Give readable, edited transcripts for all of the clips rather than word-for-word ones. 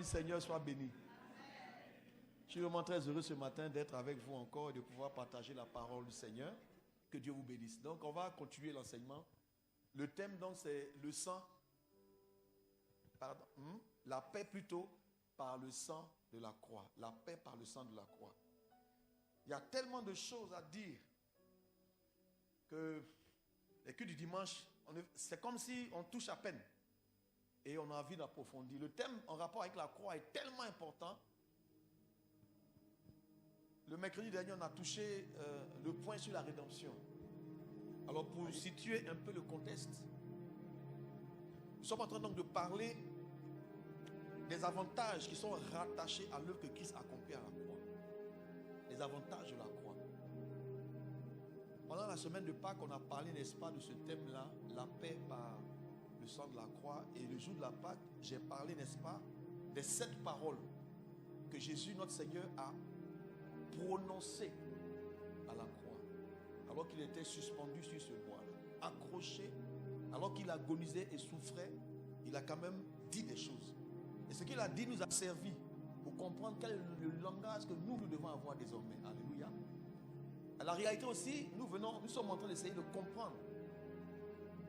Seigneur soit béni. Je suis vraiment très heureux ce matin d'être avec vous encore et de pouvoir partager la parole du Seigneur. Que Dieu vous bénisse. Donc, on va continuer l'enseignement. Le thème, donc, c'est le sang. Pardon, la paix plutôt par le sang de la croix. La paix par le sang de la croix. Il y a tellement de choses à dire que les cultes du dimanche, c'est comme si on touche à peine. Et on a envie d'approfondir. Le thème en rapport avec la croix est tellement important. Le mercredi dernier, on a touché le point sur la rédemption. Alors, pour situer un peu le contexte, nous sommes en train donc de parler des avantages qui sont rattachés à l'œuvre que Christ a accomplie à la croix. Les avantages de la croix. Pendant la semaine de Pâques, on a parlé, n'est-ce pas, de ce thème-là, la paix par le sang de la croix. Et le jour de la Pâque, j'ai parlé, n'est-ce pas, des 7 paroles que Jésus, notre Seigneur, a prononcées à la croix. Alors qu'il était suspendu sur ce bois-là, accroché, alors qu'il agonisait et souffrait, il a quand même dit des choses. Et ce qu'il a dit nous a servi pour comprendre quel est le langage que nous devons avoir désormais. Alléluia. La réalité aussi, nous sommes en train d'essayer de comprendre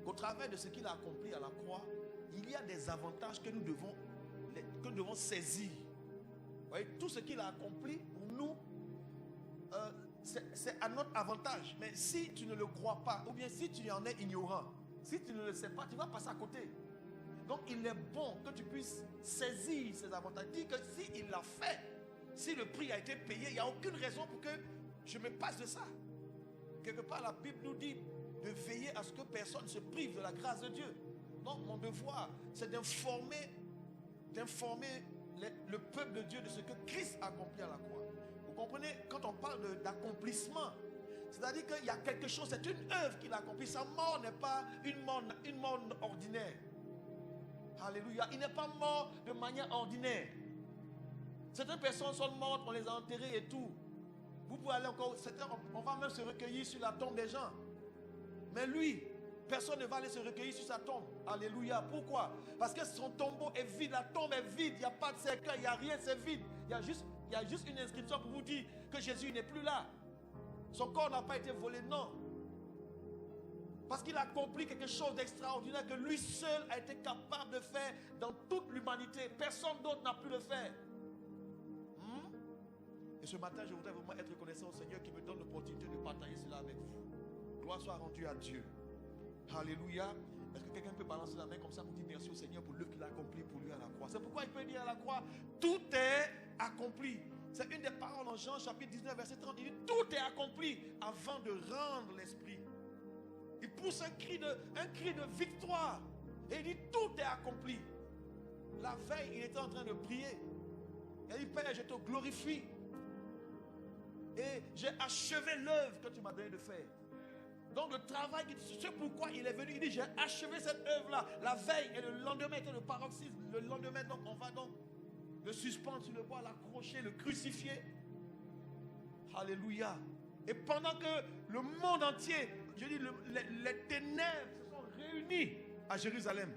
qu'au travers de ce qu'il a accompli à la croix, il y a des avantages que nous devons saisir. Vous voyez, tout ce qu'il a accompli pour nous, c'est à notre avantage. Mais si tu ne le crois pas, ou bien si tu en es ignorant, si tu ne le sais pas, tu vas passer à côté. Donc il est bon que tu puisses saisir ces avantages. Dis que s'il l'a fait, si le prix a été payé, il n'y a aucune raison pour que je me passe de ça. Quelque part, la Bible nous dit de veiller à ce que personne ne se prive de la grâce de Dieu. Donc mon devoir, c'est d'informer le peuple de Dieu de ce que Christ a accompli à la croix. Vous comprenez, quand on parle d'accomplissement, c'est-à-dire qu'il y a quelque chose, c'est une œuvre qu'il a accomplie. Sa mort n'est pas une mort ordinaire. Alléluia. Il n'est pas mort de manière ordinaire. Certaines personnes sont mortes, on les a enterrées et tout. Vous pouvez aller encore, on va même se recueillir sur la tombe des gens. Mais lui, personne ne va aller se recueillir sur sa tombe. Alléluia. Pourquoi? Parce que son tombeau est vide, la tombe est vide, il n'y a pas de cercueil, il n'y a rien, c'est vide. Il y a juste une inscription pour vous dire que Jésus n'est plus là. Son corps n'a pas été volé, non. Parce qu'il a accompli quelque chose d'extraordinaire que lui seul a été capable de faire dans toute l'humanité. Personne d'autre n'a pu le faire. Et ce matin, je voudrais vraiment être reconnaissant au Seigneur qui me donne l'opportunité de partager cela avec vous. Gloire soit rendue à Dieu. Alléluia. Est-ce que quelqu'un peut balancer la main comme ça pour dire merci au Seigneur pour l'œuvre qu'il a accomplie pour lui à la croix? C'est pourquoi il peut dire à la croix, tout est accompli. C'est une des paroles en Jean chapitre 19 verset 30. Il dit, tout est accompli avant de rendre l'esprit. Il pousse un cri de victoire. Et il dit, tout est accompli. La veille, il était en train de prier. Il a dit, Père, je te glorifie. Et j'ai achevé l'œuvre que tu m'as donné de faire. Donc le travail, c'est pourquoi il est venu. Il dit, j'ai achevé cette œuvre-là. La veille et le lendemain était le paroxysme. Le lendemain, donc, on va donc le suspendre sur le bois, l'accrocher, le crucifier. Alléluia. Et pendant que le monde entier, je dis, les ténèbres se sont réunies à Jérusalem.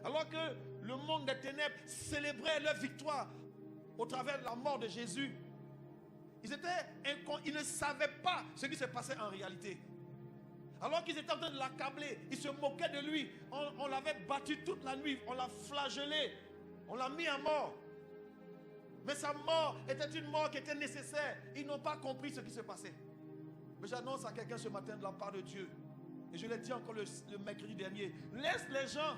Alors que le monde des ténèbres célébrait leur victoire au travers de la mort de Jésus. Ils ne savaient pas ce qui se passait en réalité. Alors qu'ils étaient en train de l'accabler, ils se moquaient de lui. On l'avait battu toute la nuit, on l'a flagellé, on l'a mis à mort. Mais sa mort était une mort qui était nécessaire. Ils n'ont pas compris ce qui se passait. Mais j'annonce à quelqu'un ce matin de la part de Dieu. Et je l'ai dit encore le mercredi dernier. Laisse les gens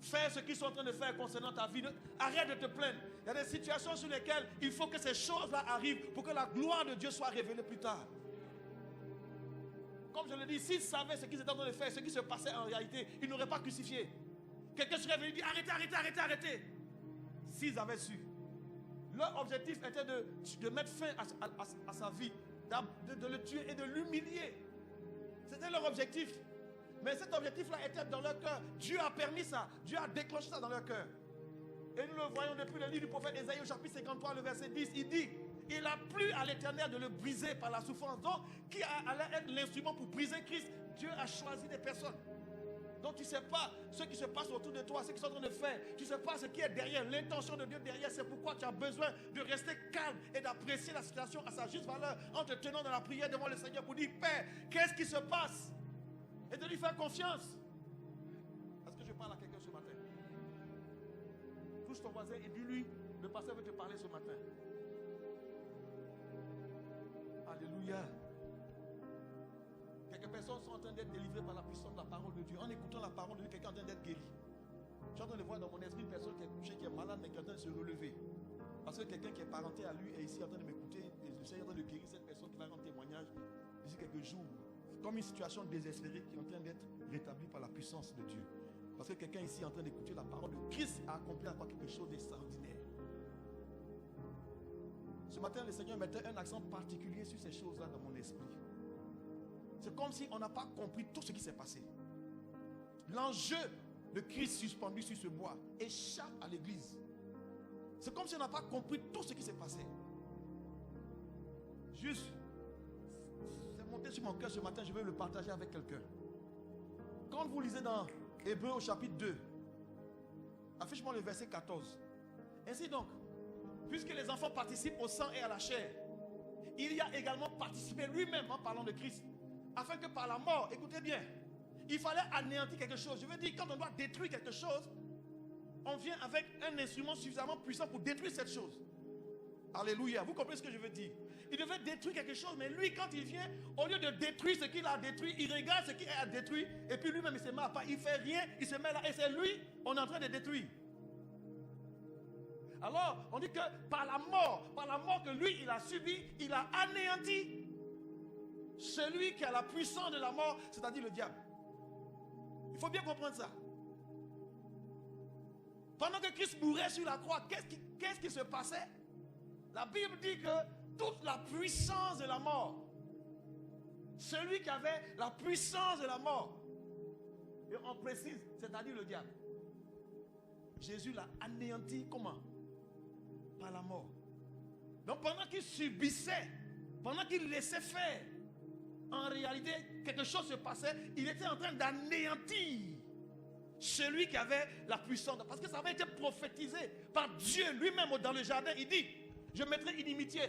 faire ce qu'ils sont en train de faire concernant ta vie. Arrête de te plaindre. Il y a des situations sur lesquelles il faut que ces choses-là arrivent pour que la gloire de Dieu soit révélée plus tard. Comme je le dis, s'ils savaient ce qu'ils étaient en train de faire, ce qui se passait en réalité, ils n'auraient pas crucifié. Quelqu'un serait venu dire arrêtez. S'ils avaient su. Leur objectif était de mettre fin à sa vie, de le tuer et de l'humilier. C'était leur objectif. Mais cet objectif-là était dans leur cœur. Dieu a permis ça. Dieu a déclenché ça dans leur cœur. Et nous le voyons depuis le livre du prophète Ésaïe au chapitre 53, le verset 10. Il dit, il a plu à l'Éternel de le briser par la souffrance. Donc, qui allait être l'instrument pour briser Christ? Dieu a choisi des personnes. Donc tu ne sais pas ce qui se passe autour de toi, ce qu'ils sont en train de faire. Tu ne sais pas ce qui est derrière, l'intention de Dieu derrière. C'est pourquoi tu as besoin de rester calme et d'apprécier la situation à sa juste valeur en te tenant dans la prière devant le Seigneur pour dire, Père, qu'est-ce qui se passe? Et de lui faire confiance. Est-ce que je parle à quelqu'un ce matin? Touche ton voisin et dis-lui, le pasteur veut te parler ce matin. Alléluia. Quelques personnes sont en train d'être délivrées par la puissance de la parole de Dieu. En écoutant la parole de Dieu, quelqu'un est en train d'être guéri. Je suis en train de voir dans mon esprit une personne qui est couchée, qui est malade, mais qui est en train de se relever. Parce que quelqu'un qui est parenté à lui est ici en train de m'écouter. Et le Seigneur est en train de guérir cette personne qui va rendre témoignage d'ici quelques jours. Comme une situation désespérée qui est en train d'être rétablie par la puissance de Dieu. Parce que quelqu'un ici est en train d'écouter la parole de Christ a accompli encore quelque chose d'extraordinaire. Ce matin, le Seigneur mettait un accent particulier sur ces choses-là dans mon esprit. C'est comme si on n'a pas compris tout ce qui s'est passé. L'enjeu de Christ suspendu sur ce bois échappe à l'église. C'est comme si on n'a pas compris tout ce qui s'est passé. Juste, c'est monté sur mon cœur ce matin, je vais le partager avec quelqu'un. Quand vous lisez dans Hébreux au chapitre 2, affiche-moi le verset 14. Ainsi donc, puisque les enfants participent au sang et à la chair, il y a également participé lui-même en parlant de Christ, afin que par la mort, écoutez bien, il fallait anéantir quelque chose. Je veux dire, quand on doit détruire quelque chose, on vient avec un instrument suffisamment puissant pour détruire cette chose. Alléluia, vous comprenez ce que je veux dire? Il devait détruire quelque chose, mais lui, quand il vient, au lieu de détruire ce qu'il a détruit, il regarde ce qu'il a détruit, et puis lui-même, il se met à part, il fait rien, il se met là, et c'est lui, on est en train de détruire. Alors, on dit que par la mort que lui, il a subi, il a anéanti celui qui a la puissance de la mort, c'est-à-dire le diable. Il faut bien comprendre ça. Pendant que Christ mourait sur la croix, qu'est-ce qui se passait? La Bible dit que toute la puissance de la mort, celui qui avait la puissance de la mort, et on précise, c'est-à-dire le diable, Jésus l'a anéanti comment? Par la mort. Donc pendant qu'il subissait, pendant qu'il laissait faire, en réalité, quelque chose se passait. Il était en train d'anéantir celui qui avait la puissance. Parce que ça avait été prophétisé par Dieu lui-même dans le jardin. Il dit, je mettrai inimitié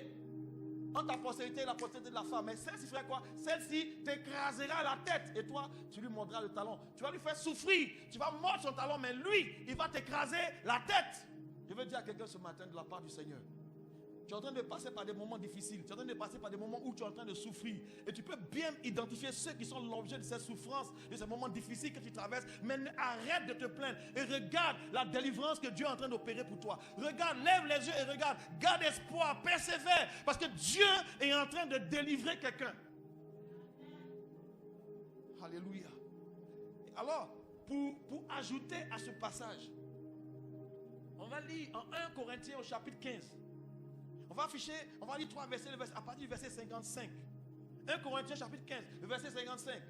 entre ta postérité et la postérité de la femme. Mais celle-ci ferait quoi? Celle-ci t'écrasera la tête. Et toi, tu lui mordras le talon. Tu vas lui faire souffrir. Tu vas mordre son talon. Mais lui, il va t'écraser la tête. Je veux dire à quelqu'un ce matin de la part du Seigneur. Tu es en train de passer par des moments difficiles. Tu es en train de passer par des moments où tu es en train de souffrir. Et tu peux bien identifier ceux qui sont l'objet de cette souffrance, de ces moments difficiles que tu traverses. Mais arrête de te plaindre. Et regarde la délivrance que Dieu est en train d'opérer pour toi. Regarde, lève les yeux et regarde. Garde espoir, persévère. Parce que Dieu est en train de délivrer quelqu'un. Alléluia. Alors, pour ajouter à ce passage, on va lire en 1 Corinthiens au chapitre 15. On va lire 3 versets, à partir du verset 55. 1 Corinthiens chapitre 15, le verset 55.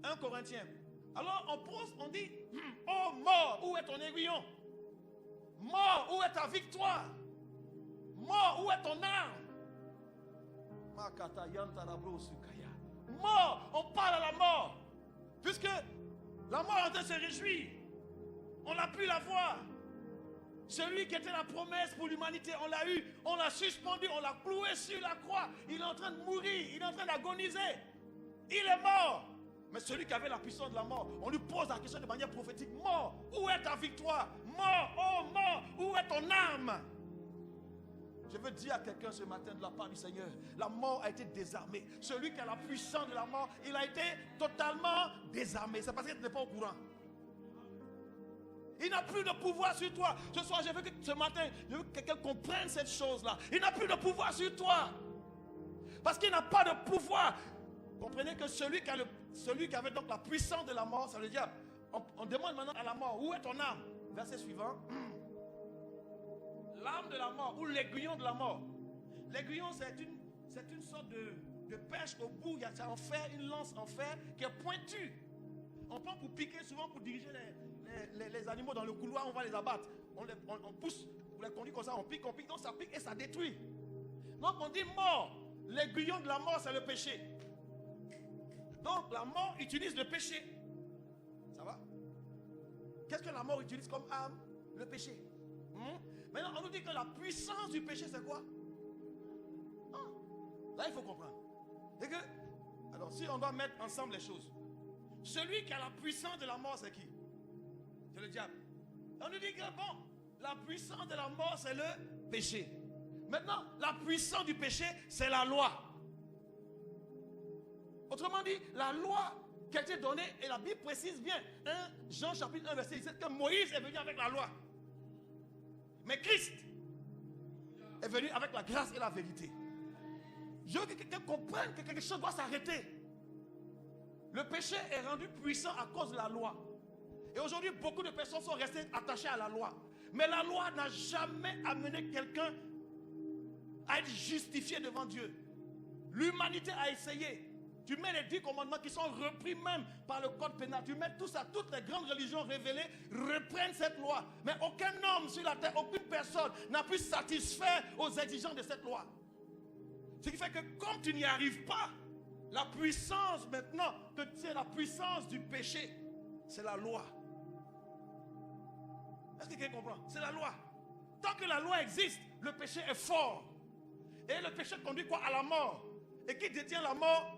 1 Corinthiens. Alors on dit, oh mort, où est ton aiguillon? Mort, où est ta victoire? Mort, où est ton arme? Mort, on parle à la mort. Puisque la mort est en train de se réjouir. On n'a pu la voir. Celui qui était la promesse pour l'humanité, on l'a eu, on l'a suspendu, on l'a cloué sur la croix. Il est en train de mourir, il est en train d'agoniser. Il est mort. Mais celui qui avait la puissance de la mort, on lui pose la question de manière prophétique. Mort, où est ta victoire? Mort, oh mort, où est ton âme? Je veux dire à quelqu'un ce matin de la part du Seigneur, la mort a été désarmée. Celui qui a la puissance de la mort, il a été totalement désarmé. C'est parce qu'il n'est pas au courant. Il n'a plus de pouvoir sur toi. Ce soir, je veux que ce matin, je veux que quelqu'un comprenne cette chose-là. Il n'a plus de pouvoir sur toi. Parce qu'il n'a pas de pouvoir. Comprenez que celui qui avait donc la puissance de la mort, ça veut dire, on demande maintenant à la mort, où est ton âme? Verset suivant. L'âme de la mort, ou l'aiguillon de la mort. L'aiguillon, c'est une sorte de perche au bout. Il y a en fer, une lance en fer qui est pointue. On prend pour piquer, souvent pour diriger les animaux dans le couloir, on va les abattre. On pousse, on les conduit comme ça, on pique, donc ça pique et ça détruit. Donc on dit mort. L'aiguillon de la mort, c'est le péché. Donc la mort utilise le péché. Qu'est-ce que la mort utilise comme arme? Le péché. Maintenant, on nous dit que la puissance du péché, c'est quoi? Là, il faut comprendre. Et que, alors, si on doit mettre ensemble les choses, celui qui a la puissance de la mort, c'est qui? C'est le diable. On nous dit que, bon, la puissance de la mort, c'est le péché. Maintenant, la puissance du péché, c'est la loi. Autrement dit, la loi qui a été donnée, et la Bible précise bien, Jean chapitre 1, verset 17, que Moïse est venu avec la loi. Mais Christ est venu avec la grâce et la vérité. Je veux que quelqu'un comprenne que quelque chose doit s'arrêter. Le péché est rendu puissant à cause de la loi. Et aujourd'hui, beaucoup de personnes sont restées attachées à la loi. Mais la loi n'a jamais amené quelqu'un à être justifié devant Dieu. L'humanité a essayé. Tu mets les 10 commandements qui sont repris même par le code pénal. Tu mets tout ça, toutes les grandes religions révélées reprennent cette loi. Mais aucun homme sur la terre, aucune personne n'a pu satisfaire aux exigences de cette loi. Ce qui fait que comme tu n'y arrives pas, la puissance maintenant que tu es la puissance du péché, c'est la loi. Est-ce que quelqu'un comprend? C'est la loi. Tant que la loi existe, le péché est fort. Et le péché conduit quoi? À la mort. Et qui détient la mort?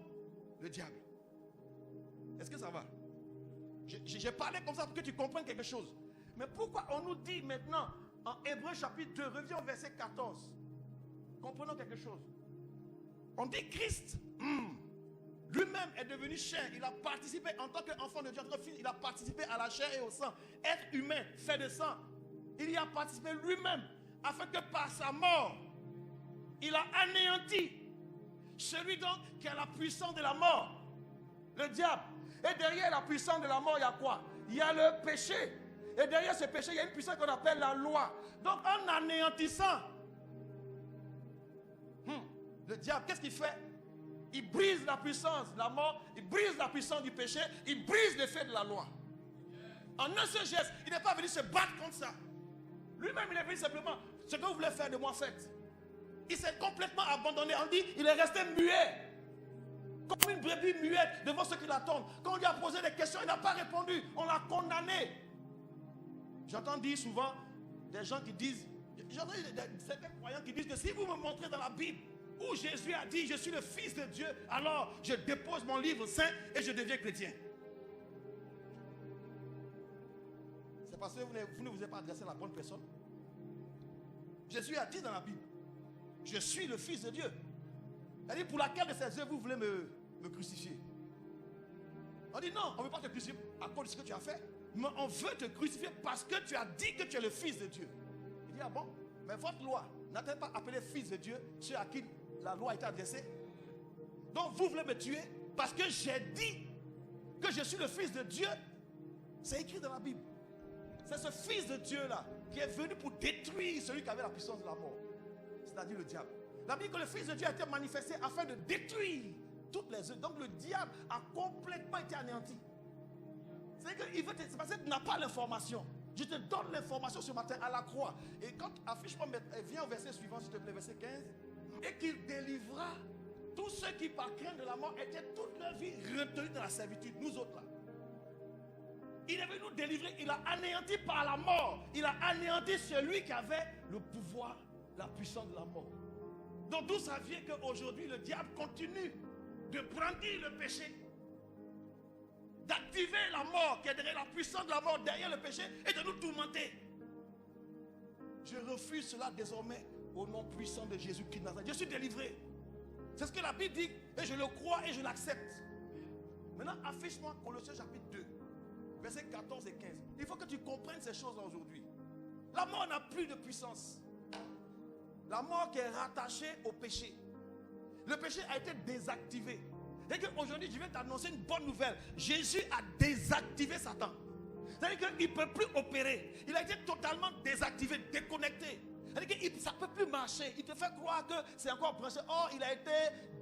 Le diable. Est-ce que ça va? J'ai parlé comme ça pour que tu comprennes quelque chose. Mais pourquoi on nous dit maintenant, en Hébreux chapitre 2, reviens au verset 14. Comprenons quelque chose. On dit Christ, lui-même est devenu chair. Il a participé en tant qu'enfant de Dieu, notre fils, il a participé à la chair et au sang. Être humain, fait de sang. Il y a participé lui-même, afin que par sa mort, il a anéanti celui donc qui a la puissance de la mort, le diable. Et derrière la puissance de la mort, il y a quoi? Il y a le péché. Et derrière ce péché, il y a une puissance qu'on appelle la loi. Donc en anéantissant le diable, qu'est-ce qu'il fait? Il brise la puissance de la mort, il brise la puissance du péché, il brise l'effet de la loi. En un seul geste, il n'est pas venu se battre contre ça. Lui-même, il est venu simplement, ce que vous voulez faire de moi, faites. Il s'est complètement abandonné. On dit, il est resté muet. Comme une brebis muette devant ceux qui l'attendent. Quand on lui a posé des questions, il n'a pas répondu. On l'a condamné. J'entends dire souvent des gens qui disent, j'entends certains croyants qui disent que si vous me montrez dans la Bible où Jésus a dit, je suis le Fils de Dieu, alors je dépose mon livre saint et je deviens chrétien. C'est parce que vous ne vous êtes pas adressé à la bonne personne. Jésus a dit dans la Bible, je suis le Fils de Dieu. C'est-à-dire, pour laquelle de ces œuvres vous voulez me crucifier? On dit non, on ne veut pas te crucifier à cause de ce que tu as fait, mais on veut te crucifier parce que tu as dit que tu es le Fils de Dieu. Il dit, ah bon? Mais votre loi n'a-t-elle pas appelé Fils de Dieu ceux à qui la loi a été adressée? Donc vous voulez me tuer parce que j'ai dit que je suis le Fils de Dieu? C'est écrit dans la Bible. C'est ce Fils de Dieu-là qui est venu pour détruire celui qui avait la puissance de la mort, c'est-à-dire le diable. La Bible dit que le Fils de Dieu a été manifesté afin de détruire toutes les œuvres. Donc le diable a complètement été anéanti. C'est parce que tu n'as pas l'information. Je te donne l'information ce matin à la croix. Et quand affiche-moi, viens au verset suivant, s'il te plaît, verset 15. Et qu'il délivra tous ceux qui par crainte de la mort étaient toute leur vie retenus dans la servitude. Nous autres là. Il est venu nous délivrer. Il a anéanti par la mort. Il a anéanti celui qui avait le pouvoir, la puissance de la mort. Donc d'où ça vient qu'aujourd'hui le diable continue de brandir le péché, d'activer la mort qui est derrière la puissance de la mort, derrière le péché, et de nous tourmenter. Je refuse cela désormais au nom puissant de Jésus-Christ de Nazareth. Je suis délivré. C'est ce que la Bible dit et je le crois et je l'accepte. Maintenant affiche-moi Colossiens chapitre 2, versets 14 et 15. Il faut que tu comprennes ces choses aujourd'hui. La mort n'a plus de puissance. La mort qui est rattachée au péché. Le péché a été désactivé. Et qu'aujourd'hui, je vais t'annoncer une bonne nouvelle. Jésus a désactivé Satan. C'est-à-dire qu'il ne peut plus opérer. Il a été totalement désactivé, déconnecté. C'est-à-dire que ça ne peut plus marcher. Il te fait croire que c'est encore branché. Or, il a été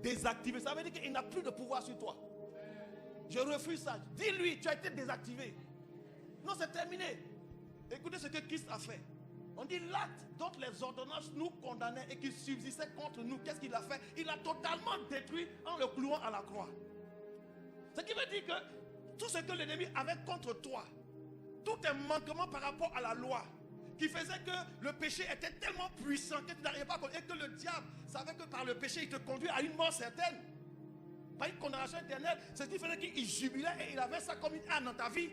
désactivé. Ça veut dire qu'il n'a plus de pouvoir sur toi. Je refuse ça. Dis-lui, tu as été désactivé. Non, c'est terminé. Écoutez ce que Christ a fait. On dit l'acte dont les ordonnances nous condamnaient et qui subsistait contre nous. Qu'est-ce qu'il a fait? Il a totalement détruit en le clouant à la croix. Ce qui veut dire que tout ce que l'ennemi avait contre toi, tout un manquement par rapport à la loi qui faisait que le péché était tellement puissant que tu n'arrivais pas à comprendre, et que le diable savait que par le péché il te conduit à une mort certaine, pas une condamnation éternelle. C'est ce qui faisait qu'il jubilait et il avait ça comme une âne dans ta vie.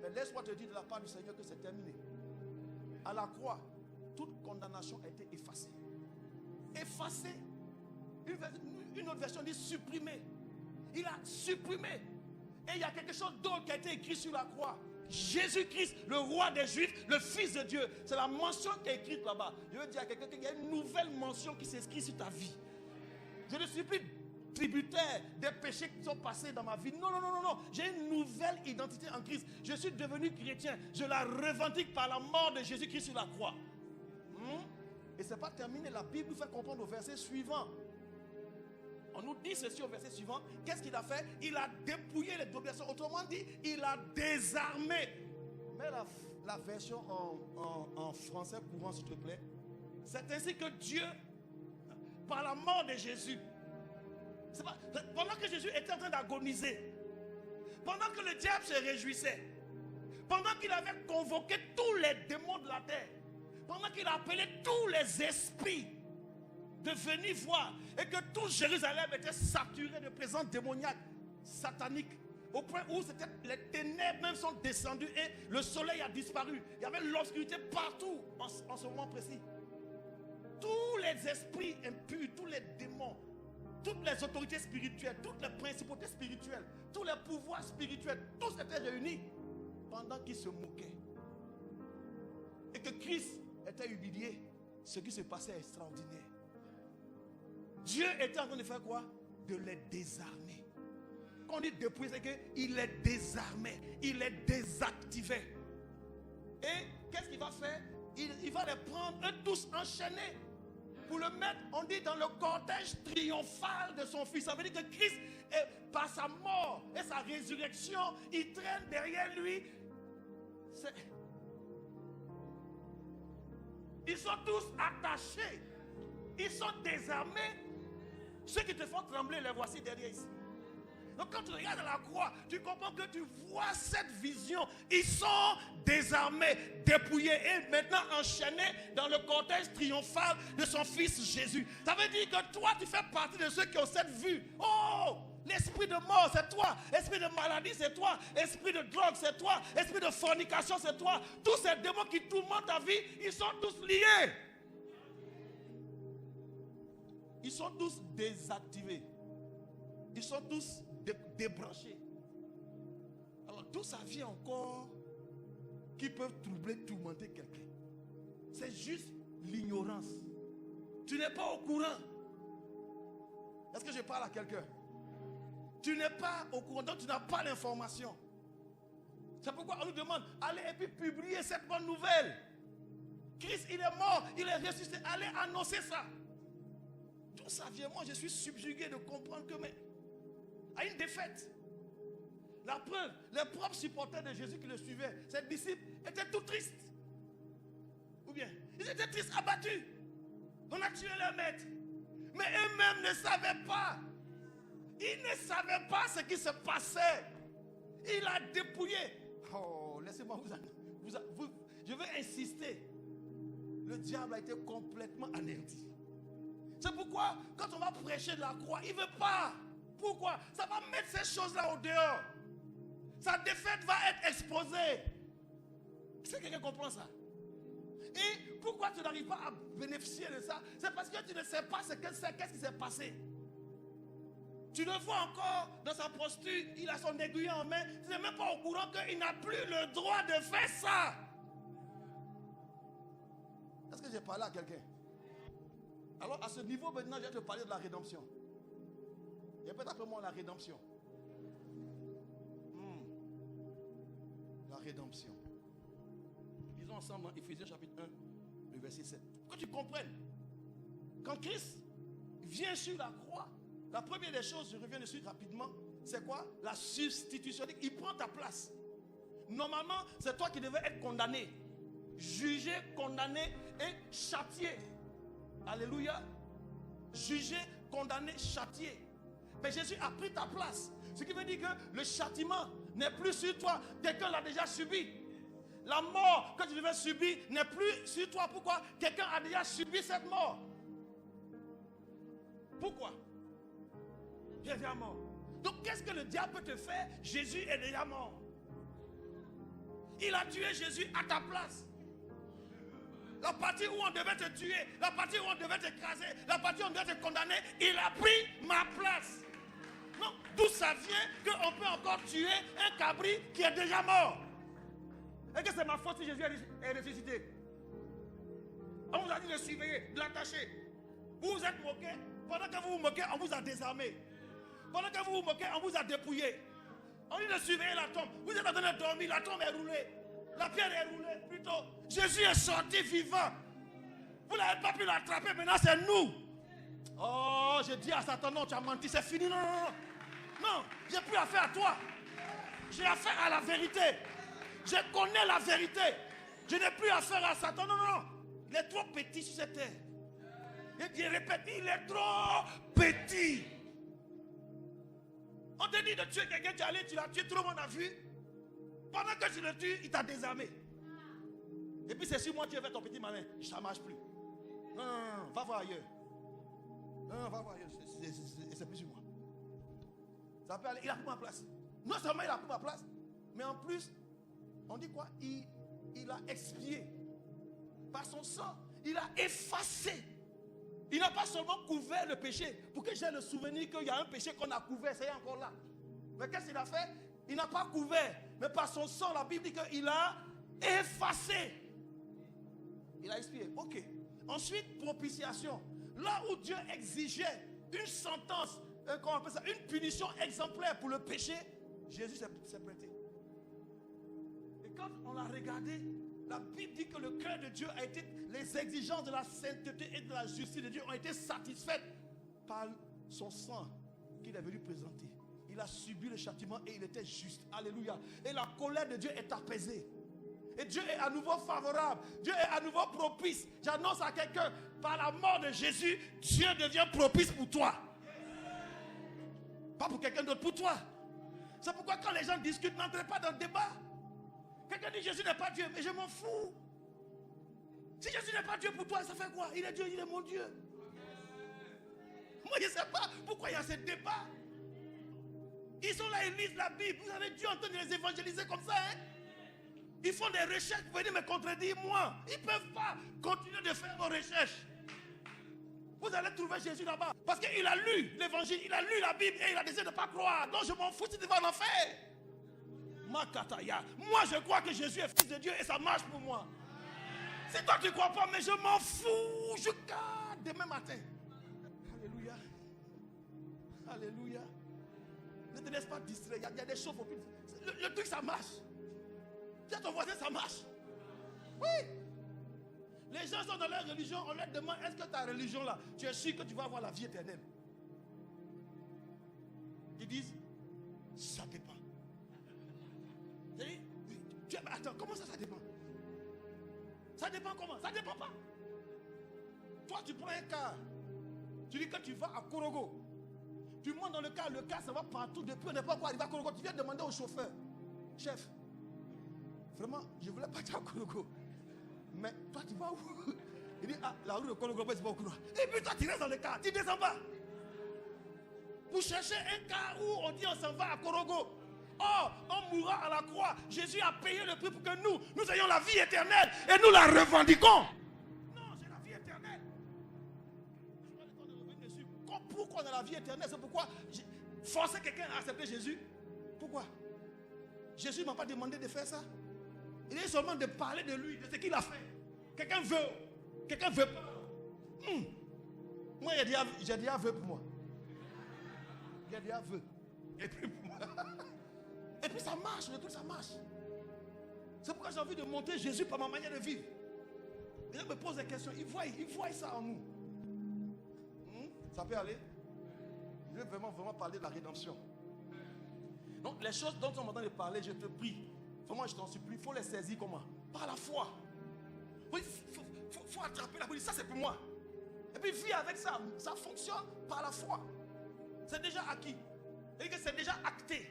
Mais laisse-moi te dire de la part du Seigneur que c'est terminé. À la croix, toute condamnation a été effacée. Effacée. Une autre version dit supprimée. Il a supprimé. Et il y a quelque chose d'autre qui a été écrit sur la croix. Jésus-Christ, le roi des Juifs, le Fils de Dieu. C'est la mention qui est écrite là-bas. Je veux dire à quelqu'un qu'il y a une nouvelle mention qui s'inscrit sur ta vie. Je ne suis plus tributaire des péchés qui sont passés dans ma vie. Non, non, non, non, non. J'ai une nouvelle identité en Christ. Je suis devenu chrétien. Je la revendique par la mort de Jésus-Christ sur la croix. Et ce n'est pas terminé. La Bible nous fait comprendre au verset suivant. On nous dit ceci au verset suivant. Qu'est-ce qu'il a fait? Il a dépouillé les dominations. Autrement dit, il a désarmé. Mets la version en français courant, s'il te plaît. C'est ainsi que Dieu, par la mort de Jésus, pendant que Jésus était en train d'agoniser, pendant que le diable se réjouissait, pendant qu'il avait convoqué tous les démons de la terre, pendant qu'il appelait tous les esprits de venir voir, et que tout Jérusalem était saturé de présence démoniaque, satanique, au point où les ténèbres même sont descendues et le soleil a disparu. Il y avait l'obscurité partout en ce moment précis. Tous les esprits impurs, tous les démons, toutes les autorités spirituelles, toutes les principautés spirituelles, tous les pouvoirs spirituels, tous étaient réunis pendant qu'ils se moquaient. Et que Christ était humilié. Ce qui se passait est extraordinaire. Dieu était en train de faire quoi? De les désarmer. Quand on dit dépouiller, c'est qu'il les désarmait, il les désactivait. Et qu'est-ce qu'il va faire? Il va les prendre, eux tous enchaînés, pour le mettre, on dit, dans le cortège triomphal de son Fils. Ça veut dire que Christ, par sa mort et sa résurrection, il traîne derrière lui. Ils sont tous attachés. Ils sont désarmés. Ceux qui te font trembler, les voici derrière ici. Donc quand tu regardes la croix, tu comprends que tu vois cette vision. Ils sont désarmés, dépouillés et maintenant enchaînés dans le cortège triomphal de son Fils Jésus. Ça veut dire que toi, tu fais partie de ceux qui ont cette vue. Oh! L'esprit de mort, c'est toi. Esprit de maladie, c'est toi. Esprit de drogue, c'est toi. Esprit de fornication, c'est toi. Tous ces démons qui tourmentent ta vie, ils sont tous liés. Ils sont tous désactivés. Ils sont tous débranchés. Alors, d'où ça vient encore qui peuvent troubler, tourmenter quelqu'un? C'est juste l'ignorance. Tu n'es pas au courant. Est-ce que je parle à quelqu'un? Tu n'es pas au courant, donc tu n'as pas l'information. C'est pourquoi on nous demande, allez et puis publier cette bonne nouvelle. Christ, il est mort, il est ressuscité. Allez annoncer ça. Tout ça vient, moi je suis subjugué de comprendre que, mais, à une défaite. La preuve, les propres supporters de Jésus qui le suivaient, ses disciples, étaient tout tristes. Ou bien, ils étaient tristes, abattus. On a tué leur maître. Mais eux-mêmes ne savaient pas. Ils ne savaient pas ce qui se passait. Il a dépouillé. Oh, laissez-moi je veux insister. Le diable a été complètement anéanti. C'est pourquoi, quand on va prêcher de la croix, il ne veut pas. Pourquoi? Ça va mettre ces choses-là au dehors. Sa défaite va être exposée. Est-ce que quelqu'un comprend ça? Et pourquoi tu n'arrives pas à bénéficier de ça? C'est parce que tu ne sais pas qu'est-ce qui s'est passé. Tu le vois encore dans sa posture, il a son aiguille en main. Tu n'es même pas au courant qu'il n'a plus le droit de faire ça. Est-ce que j'ai parlé à quelqu'un? Alors à ce niveau maintenant, je vais te parler de la rédemption. Répète après moi la rédemption. La rédemption. Lisons ensemble dans Éphésiens chapitre 1, le verset 7. Pour que tu comprennes. Quand Christ vient sur la croix, la première des choses, je reviens dessus rapidement, c'est quoi? La substitution. Il prend ta place. Normalement, c'est toi qui devais être condamné, jugé, condamné et châtié. Alléluia. Jugé, condamné, châtié. Mais Jésus a pris ta place. Ce qui veut dire que le châtiment n'est plus sur toi. Quelqu'un l'a déjà subi. La mort que tu devais subir n'est plus sur toi. Pourquoi? Quelqu'un a déjà subi cette mort. Pourquoi? Il est déjà mort. Donc qu'est-ce que le diable peut te faire? Jésus est déjà mort. Il a tué Jésus à ta place. La partie où on devait te tuer, la partie où on devait t'écraser, la partie où on devait te condamner, il a pris ma place. Non, d'où ça vient qu'on peut encore tuer un cabri qui est déjà mort? Est-ce que c'est ma faute si Jésus est ressuscité? On vous a dit de surveiller, de l'attacher. Vous vous êtes moqué. Pendant que vous vous moquez, on vous a désarmé. Pendant que vous vous moquez, on vous a dépouillé. On dit de surveiller la tombe. Vous êtes en train de dormir, la tombe est roulée. La pierre est roulée, plutôt. Jésus est sorti vivant. Vous n'avez pas pu l'attraper, maintenant c'est nous. Oh, je dis à Satan, non, tu as menti, c'est fini. Non, non, non. Non, j'ai plus affaire à toi. J'ai affaire à la vérité. Je connais la vérité. Je n'ai plus affaire à Satan. Non, non, non. Il est trop petit sur cette terre. Je répète, il est trop petit. On te dit de tuer quelqu'un, tu es allé, tu l'as tué, tout le monde a vu. Pendant que tu le tues, il t'a désarmé. Et puis c'est sur moi tu as fait ton petit malin. Ça ne marche plus. Non, non, non, va voir ailleurs. Non, non, va voir ailleurs. C'est plus sur moi. Ça peut aller, il a pris ma place. Non seulement il a pris ma place, mais en plus, on dit quoi? Il a expié. Par son sang, il a effacé. Il n'a pas seulement couvert le péché, pour que j'ai le souvenir qu'il y a un péché qu'on a couvert, c'est encore là. Mais qu'est-ce qu'il a fait? Il n'a pas couvert, mais par son sang, la Bible dit qu'il a effacé. Il a expié. Ok. Ensuite, propitiation. Là où Dieu exigeait une sentence, comment on appelle ça, une punition exemplaire pour le péché, Jésus s'est prêté. Et quand on a regardé, la Bible dit que le cœur de Dieu a été, les exigences de la sainteté et de la justice de Dieu ont été satisfaites par son sang qu'il est venu présenter. Il a subi le châtiment et il était juste. Alléluia. Et la colère de Dieu est apaisée. Et Dieu est à nouveau favorable. Dieu est à nouveau propice. J'annonce à quelqu'un, par la mort de Jésus, Dieu devient propice pour toi. Pas pour quelqu'un d'autre, pour toi. C'est pourquoi quand les gens discutent, n'entrez pas dans le débat. Quelqu'un dit Jésus n'est pas Dieu, mais je m'en fous. Si Jésus n'est pas Dieu pour toi, ça fait quoi? Il est Dieu, il est mon Dieu. Moi je ne sais pas pourquoi il y a ce débat. Ils sont là, ils lisent la Bible. Vous avez Dieu en train de les évangéliser comme ça, hein? Ils font des recherches pour venir me contredire, moi. Ils ne peuvent pas continuer de faire vos recherches. Vous allez trouver Jésus là-bas. Parce qu'il a lu l'évangile, il a lu la Bible et il a décidé de ne pas croire. Donc je m'en fous si tu vas en enfer. Moi je crois que Jésus est fils de Dieu et ça marche pour moi. Si toi tu ne crois pas, mais je m'en fous jusqu'à demain matin. Alléluia. Alléluia. Ne te laisse pas distraire. Il y a des choses. Le truc ça marche. Dis à ton voisin ça marche. Oui. Les gens sont dans leur religion. On leur demande est-ce que ta religion là, tu es sûr que tu vas avoir la vie éternelle? Ils disent ça dépend. Attends, comment ça dépend? Ça dépend comment? Ça dépend pas. Toi tu prends un car. Tu dis que tu vas à Korogo. Tu montes dans le car ça va partout. Depuis on n'est pas encore arrivé à Korogo. Tu viens demander au chauffeur, chef, vraiment, je voulais partir à Korogo. Mais toi tu vas où? Il dit, ah, la rue de Korogo, c'est pas au courant. Et puis toi tu restes dans le car, tu ne descends pas. Pour chercher un car où on dit on s'en va à Korogo. Oh, on mourra à la croix. Jésus a payé le prix pour que nous ayons la vie éternelle. Et nous la revendiquons. Non, j'ai la vie éternelle. Je n'ai pas le temps de revenir dessus. Pourquoi on a la vie éternelle? C'est pourquoi forcer quelqu'un à accepter Jésus. Pourquoi? Jésus ne m'a pas demandé de faire ça. Il est seulement de parler de lui, de ce qu'il a fait. Quelqu'un veut. Quelqu'un veut pas. Moi, j'ai dit aveu pour moi. J'ai dit aveu. Et puis pour moi. Et puis ça marche, le truc ça marche. C'est pourquoi j'ai envie de montrer Jésus par ma manière de vivre. Les gens me posent des questions, ils voient ça en nous. Ça peut aller? Je veux vraiment parler de la rédemption. Donc les choses dont on m'entend de parler, je te prie. Vraiment, je t'en supplie, il faut les saisir comment? Par la foi. Oui, faut attraper la foi. Ça c'est pour moi. Et puis vis avec ça. Ça fonctionne par la foi. C'est déjà acquis. Et que c'est déjà acté.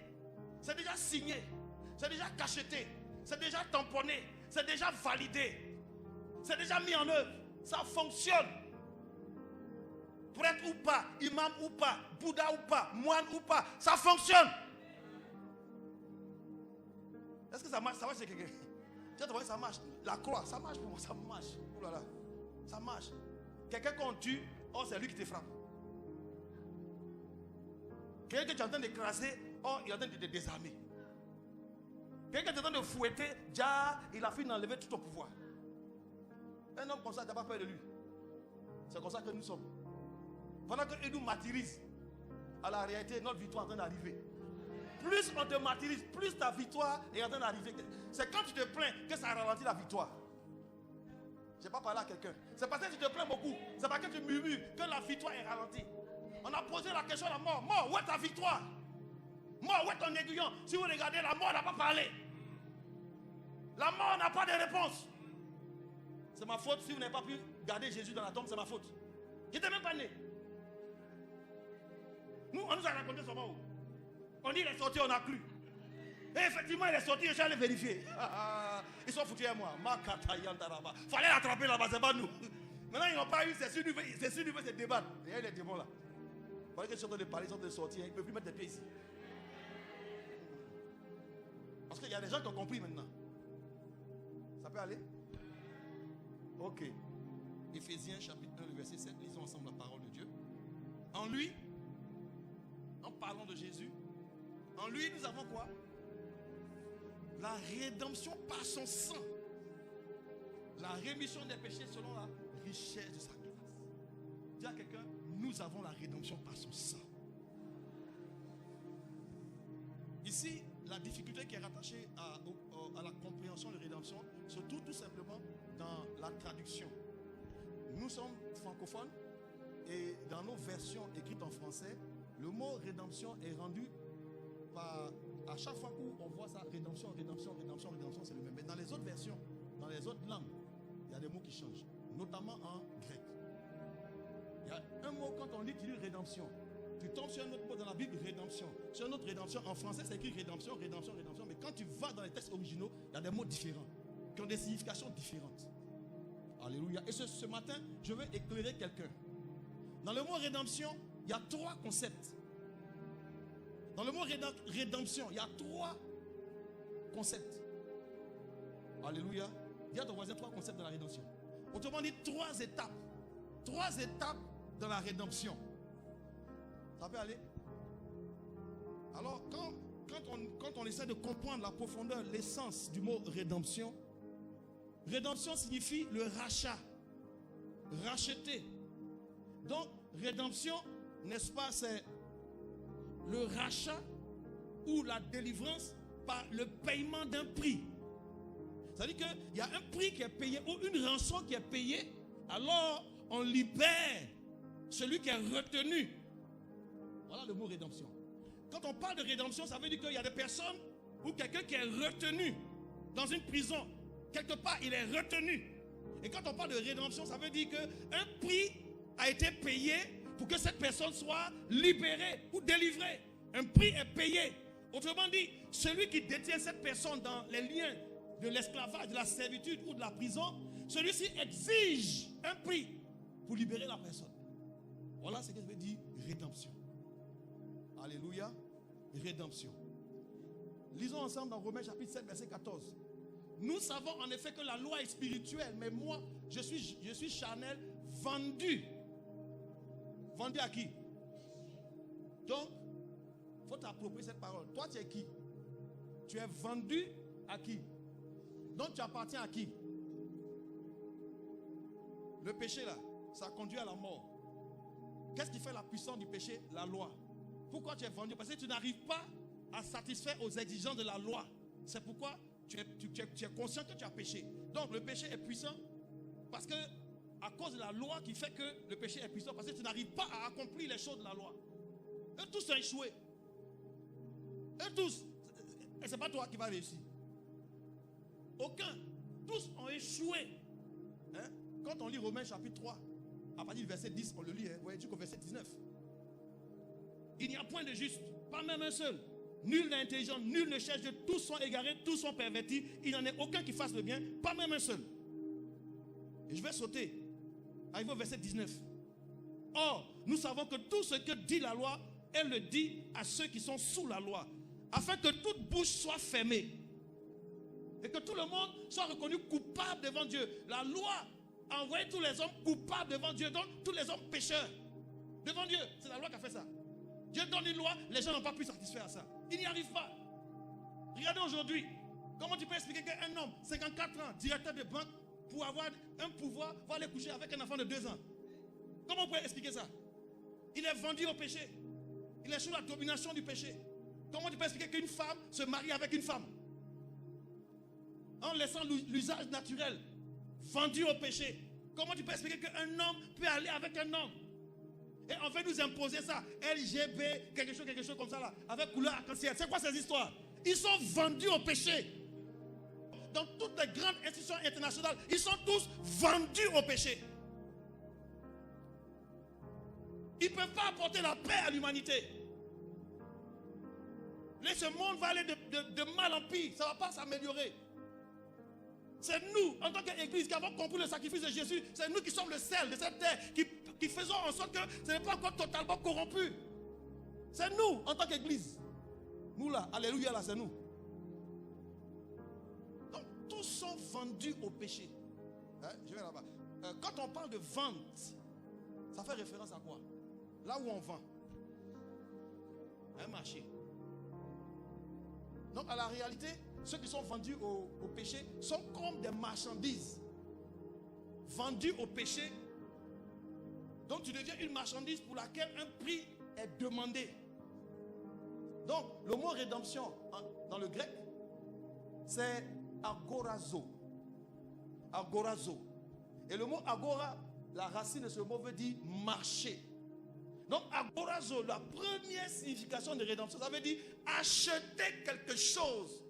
C'est déjà signé. C'est déjà cacheté. C'est déjà tamponné. C'est déjà validé. C'est déjà mis en œuvre. Ça fonctionne. Prêtre ou pas, imam ou pas, Bouddha ou pas, moine ou pas, ça fonctionne. Est-ce que ça marche? Ça marche chez quelqu'un? Tu vois, ça marche. La croix, ça marche pour moi, ça marche. Oh là là, ça marche. Quelqu'un qu'on tue, oh c'est lui qui te frappe. Quelqu'un que tu es en train d'écraser, oh il est en train de te désarmer. Quelqu'un que tu es en train de fouetter, déjà il a fini d'enlever tout ton pouvoir. Un homme comme ça, tu n'as pas peur de lui. C'est comme ça que nous sommes. Pendant qu'il nous martyrise, à la réalité, notre victoire est en train d'arriver. Plus on te martyrise, plus ta victoire est en train d'arriver. C'est quand tu te plains que ça ralentit la victoire. Je n'ai pas parlé à quelqu'un. C'est parce que tu te plains beaucoup. C'est parce que tu murmures que la victoire est ralentie. On a posé la question à la mort. Mort, où est ta victoire? Mort, où est ton aiguillon? Si vous regardez, la mort n'a pas parlé. La mort n'a pas de réponse. C'est ma faute si vous n'avez pas pu garder Jésus dans la tombe, c'est ma faute. Je n'étais même pas né. Nous, on nous a raconté son mort. On dit il est sorti, on a cru. Et effectivement, il est sorti, je suis allé vérifier. Ils sont foutus à moi. Fallait l'attraper là-bas, c'est pas nous. Maintenant, ils n'ont pas eu, c'est sûr, ils veulent se débattre. Il y a les démons là. Il fallait qu'ils sont en train de parler, ils sont en train de sortir. Ils ne peuvent plus mettre des pieds ici. Parce qu'il y a des gens qui ont compris maintenant. Ça peut aller? Ok. Éphésiens chapitre 1, le verset 7. Lisons ensemble la parole de Dieu. En lui, en parlant de Jésus, en lui nous avons quoi? La rédemption par son sang. La rémission des péchés selon la richesse de sa grâce. Dis à quelqu'un, nous avons la rédemption par son sang. Ici, la difficulté qui est rattachée à la compréhension de rédemption se trouve tout simplement dans la traduction. Nous sommes francophones et dans nos versions écrites en français, le mot rédemption est rendu par, à chaque fois où on voit ça, rédemption, c'est le même. Mais dans les autres versions, dans les autres langues, il y a des mots qui changent, notamment en grec. Il y a un mot, quand on lit, tu dis rédemption. Tu tombes sur un autre mot dans la Bible, rédemption. Sur une autre rédemption, en français, c'est écrit rédemption. Mais quand tu vas dans les textes originaux, il y a des mots différents, qui ont des significations différentes. Alléluia. Et ce matin, je veux éclairer quelqu'un. Dans le mot rédemption, il y a trois concepts. Dans le mot rédemption, il y a trois concepts. Alléluia. Dis à ton voisin trois concepts de la rédemption. Autrement dit, trois étapes. Trois étapes de la rédemption. Ça peut aller? Alors, quand on essaie de comprendre la profondeur, l'essence du mot rédemption, rédemption signifie le rachat. Racheter. Donc, rédemption, n'est-ce pas, c'est le rachat ou la délivrance par le paiement d'un prix. C'est-à-dire qu'il y a un prix qui est payé ou une rançon qui est payée, alors on libère celui qui est retenu. Voilà le mot rédemption. Quand on parle de rédemption, ça veut dire qu'il y a des personnes ou quelqu'un qui est retenu dans une prison. Quelque part, il est retenu. Et quand on parle de rédemption, ça veut dire qu'un prix a été payé pour que cette personne soit libérée ou délivrée. Un prix est payé. Autrement dit, celui qui détient cette personne dans les liens de l'esclavage, de la servitude ou de la prison, celui-ci exige un prix pour libérer la personne. Voilà ce que je veux dire rédemption. Alléluia. Rédemption. Lisons ensemble dans Romains chapitre 7, verset 14. Nous savons en effet que la loi est spirituelle, mais moi, je suis charnel, vendu. Vendu à qui? Donc, il faut t'approprier cette parole. Toi, tu es qui? Tu es vendu à qui? Donc, tu appartiens à qui? Le péché, là, ça conduit à la mort. Qu'est-ce qui fait la puissance du péché? La loi. Pourquoi tu es vendu? Parce que tu n'arrives pas à satisfaire aux exigences de la loi. C'est pourquoi tu es conscient que tu as péché. Donc, le péché est puissant parce que à cause de la loi qui fait que le péché est puissant, parce que tu n'arrives pas à accomplir les choses de la loi. Eux tous ont échoué. Eux tous. Et ce n'est pas toi qui vas réussir. Aucun. Tous ont échoué. Hein? Quand on lit Romains chapitre 3, à partir du verset 10, on le lit, hein? Ouais, jusqu'au verset 19. Il n'y a point de juste, pas même un seul. Nul n'est intelligent, nul ne cherche Dieu. Tous sont égarés, tous sont pervertis. Il n'y en a aucun qui fasse le bien, pas même un seul. Et je vais sauter. Arrivé au verset 19. Or, nous savons que tout ce que dit la loi, elle le dit à ceux qui sont sous la loi, afin que toute bouche soit fermée et que tout le monde soit reconnu coupable devant Dieu. La loi a envoyé tous les hommes coupables devant Dieu, donc tous les hommes pécheurs devant Dieu. C'est la loi qui a fait ça. Dieu donne une loi, les gens n'ont pas pu satisfaire à ça. Ils n'y arrivent pas. Regardez aujourd'hui, comment tu peux expliquer qu'un homme, 54 ans, directeur de banque, pour avoir un pouvoir, va aller coucher avec un enfant de 2 ans? Comment on peut expliquer ça? Il est vendu au péché. Il est sous la domination du péché. Comment tu peux expliquer qu'une femme se marie avec une femme? En laissant l'usage naturel, vendu au péché. Comment tu peux expliquer qu'un homme peut aller avec un homme? Et on veut nous imposer ça. LGB, quelque chose comme ça là, avec couleur arc-en-ciel. C'est quoi ces histoires? Ils sont vendus au péché. Dans toutes les grandes institutions internationales, ils sont tous vendus au péché. Ils ne peuvent pas apporter la paix à l'humanité. Mais ce monde va aller de mal en pire. Ça ne va pas s'améliorer. C'est nous, en tant qu'Église, qui avons compris le sacrifice de Jésus. C'est nous qui sommes le sel de cette terre, qui faisons en sorte que ce n'est pas encore totalement corrompu. C'est nous, en tant qu'Église. Nous là, alléluia là, c'est nous. Donc, tous sont vendus au péché. Je vais là-bas. Quand on parle de vente, ça fait référence à quoi? Là où on vend. Un marché. Donc, à la réalité, ceux qui sont vendus au péché sont comme des marchandises. Vendus au péché. Donc, tu deviens une marchandise pour laquelle un prix est demandé. Donc, le mot rédemption dans le grec, c'est agorazo. Agorazo. Et le mot agora, la racine de ce mot veut dire marché. Donc, agorazo, la première signification de rédemption, ça veut dire acheter quelque chose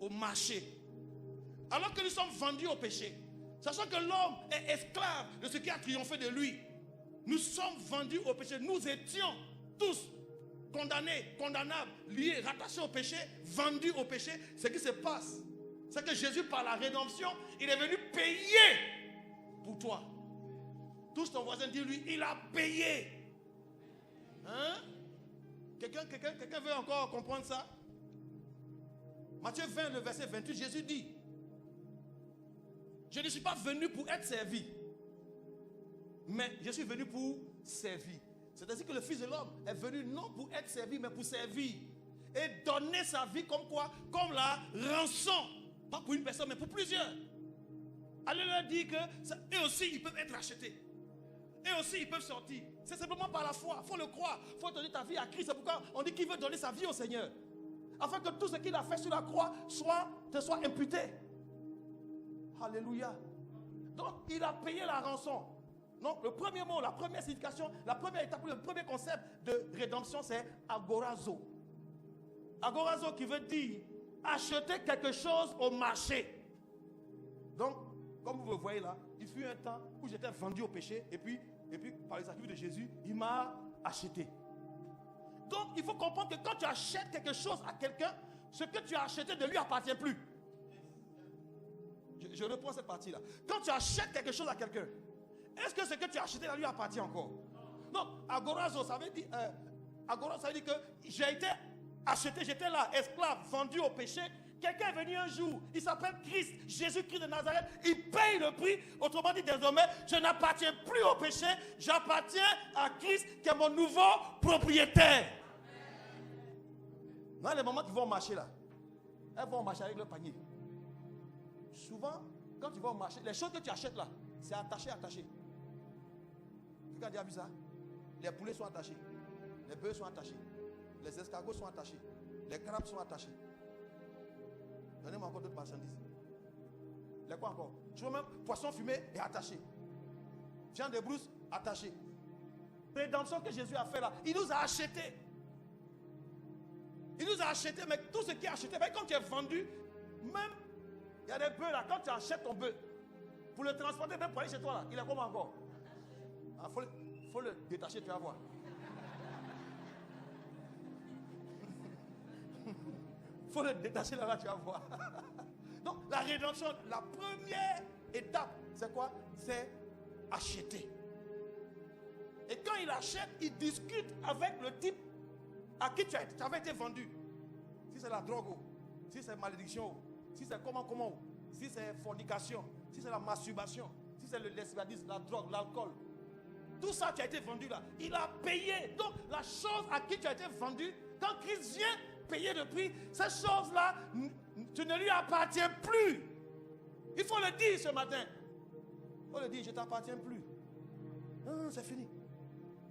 au marché. Alors que nous sommes vendus au péché, sachant que l'homme est esclave de ce qui a triomphé de lui, nous sommes vendus au péché. Nous étions tous condamnés, condamnables, liés, rattachés au péché, vendus au péché. Ce qui se passe, c'est que Jésus, par la rédemption, il est venu payer pour toi. Touche ton voisin, dis-lui, il a payé. Hein? Quelqu'un veut encore comprendre ça? Matthieu 20, le verset 28, Jésus dit, je ne suis pas venu pour être servi, mais je suis venu pour servir. C'est-à-dire que le Fils de l'homme est venu non pour être servi, mais pour servir. Et donner sa vie comme quoi? Comme la rançon. Pas pour une personne, mais pour plusieurs. Allez leur dire qu'eux aussi, ils peuvent être achetés. Eux aussi, ils peuvent sortir. C'est simplement par la foi. Il faut le croire. Il faut donner ta vie à Christ. C'est pourquoi on dit qu'il veut donner sa vie au Seigneur. Afin que tout ce qu'il a fait sur la croix te soit imputé. Alléluia. Donc, il a payé la rançon. Donc, le premier mot, la première signification, la première étape, le premier concept de rédemption, c'est agorazo. Agorazo qui veut dire acheter quelque chose au marché. Donc, comme vous le voyez là, il fut un temps où j'étais vendu au péché et puis par les sacrifices de Jésus, il m'a acheté. Donc, il faut comprendre que quand tu achètes quelque chose à quelqu'un, ce que tu as acheté ne lui appartient plus. Je reprends cette partie-là. Quand tu achètes quelque chose à quelqu'un, est-ce que ce que tu as acheté lui appartient encore? Non, agorazo, ça veut dire, que j'ai été acheté, j'étais là, esclave, vendu au péché. Quelqu'un est venu un jour, il s'appelle Christ, Jésus-Christ de Nazareth, il paye le prix. Autrement dit, désormais, je n'appartiens plus au péché, j'appartiens à Christ qui est mon nouveau propriétaire. Dans les moments qu'ils vont marcher là, elles vont marcher avec le panier. Souvent, quand tu vas au marché, les choses que tu achètes là, c'est attaché. Quelqu'un a déjà vu ça? Les poulets sont attachés, les bœufs sont attachés, les escargots sont attachés, les crabes sont attachés. Donnez-moi encore d'autres marchandises. Les quoi encore? Tu vois même poisson fumé est attaché. Viande de brousse attachée. Rédemption que Jésus a fait là, il nous a achetés. Il nous a achetés, mais tout ce qui est acheté, mais quand tu es vendu, même, il y a des bœufs là, quand tu achètes ton bœuf, pour le transporter, même pour aller chez toi là, il est comment encore? Il faut le détacher, tu vas voir. Il faut le détacher là-bas, tu vas voir. Donc, la rédemption, la première étape, c'est quoi? C'est acheter. Et quand il achète, il discute avec le type à qui tu avais été vendu. Si c'est la drogue, si c'est malédiction, si c'est comment, si c'est fornication, si c'est la masturbation, si c'est le lesbianisme, la drogue, l'alcool. Tout ça, tu as été vendu là. Il a payé. Donc, la chose à qui tu as été vendu, quand Christ vient payer le prix, cette chose-là, tu ne lui appartiens plus. Il faut le dire ce matin. Il faut le dire, je ne t'appartiens plus. Non, c'est fini.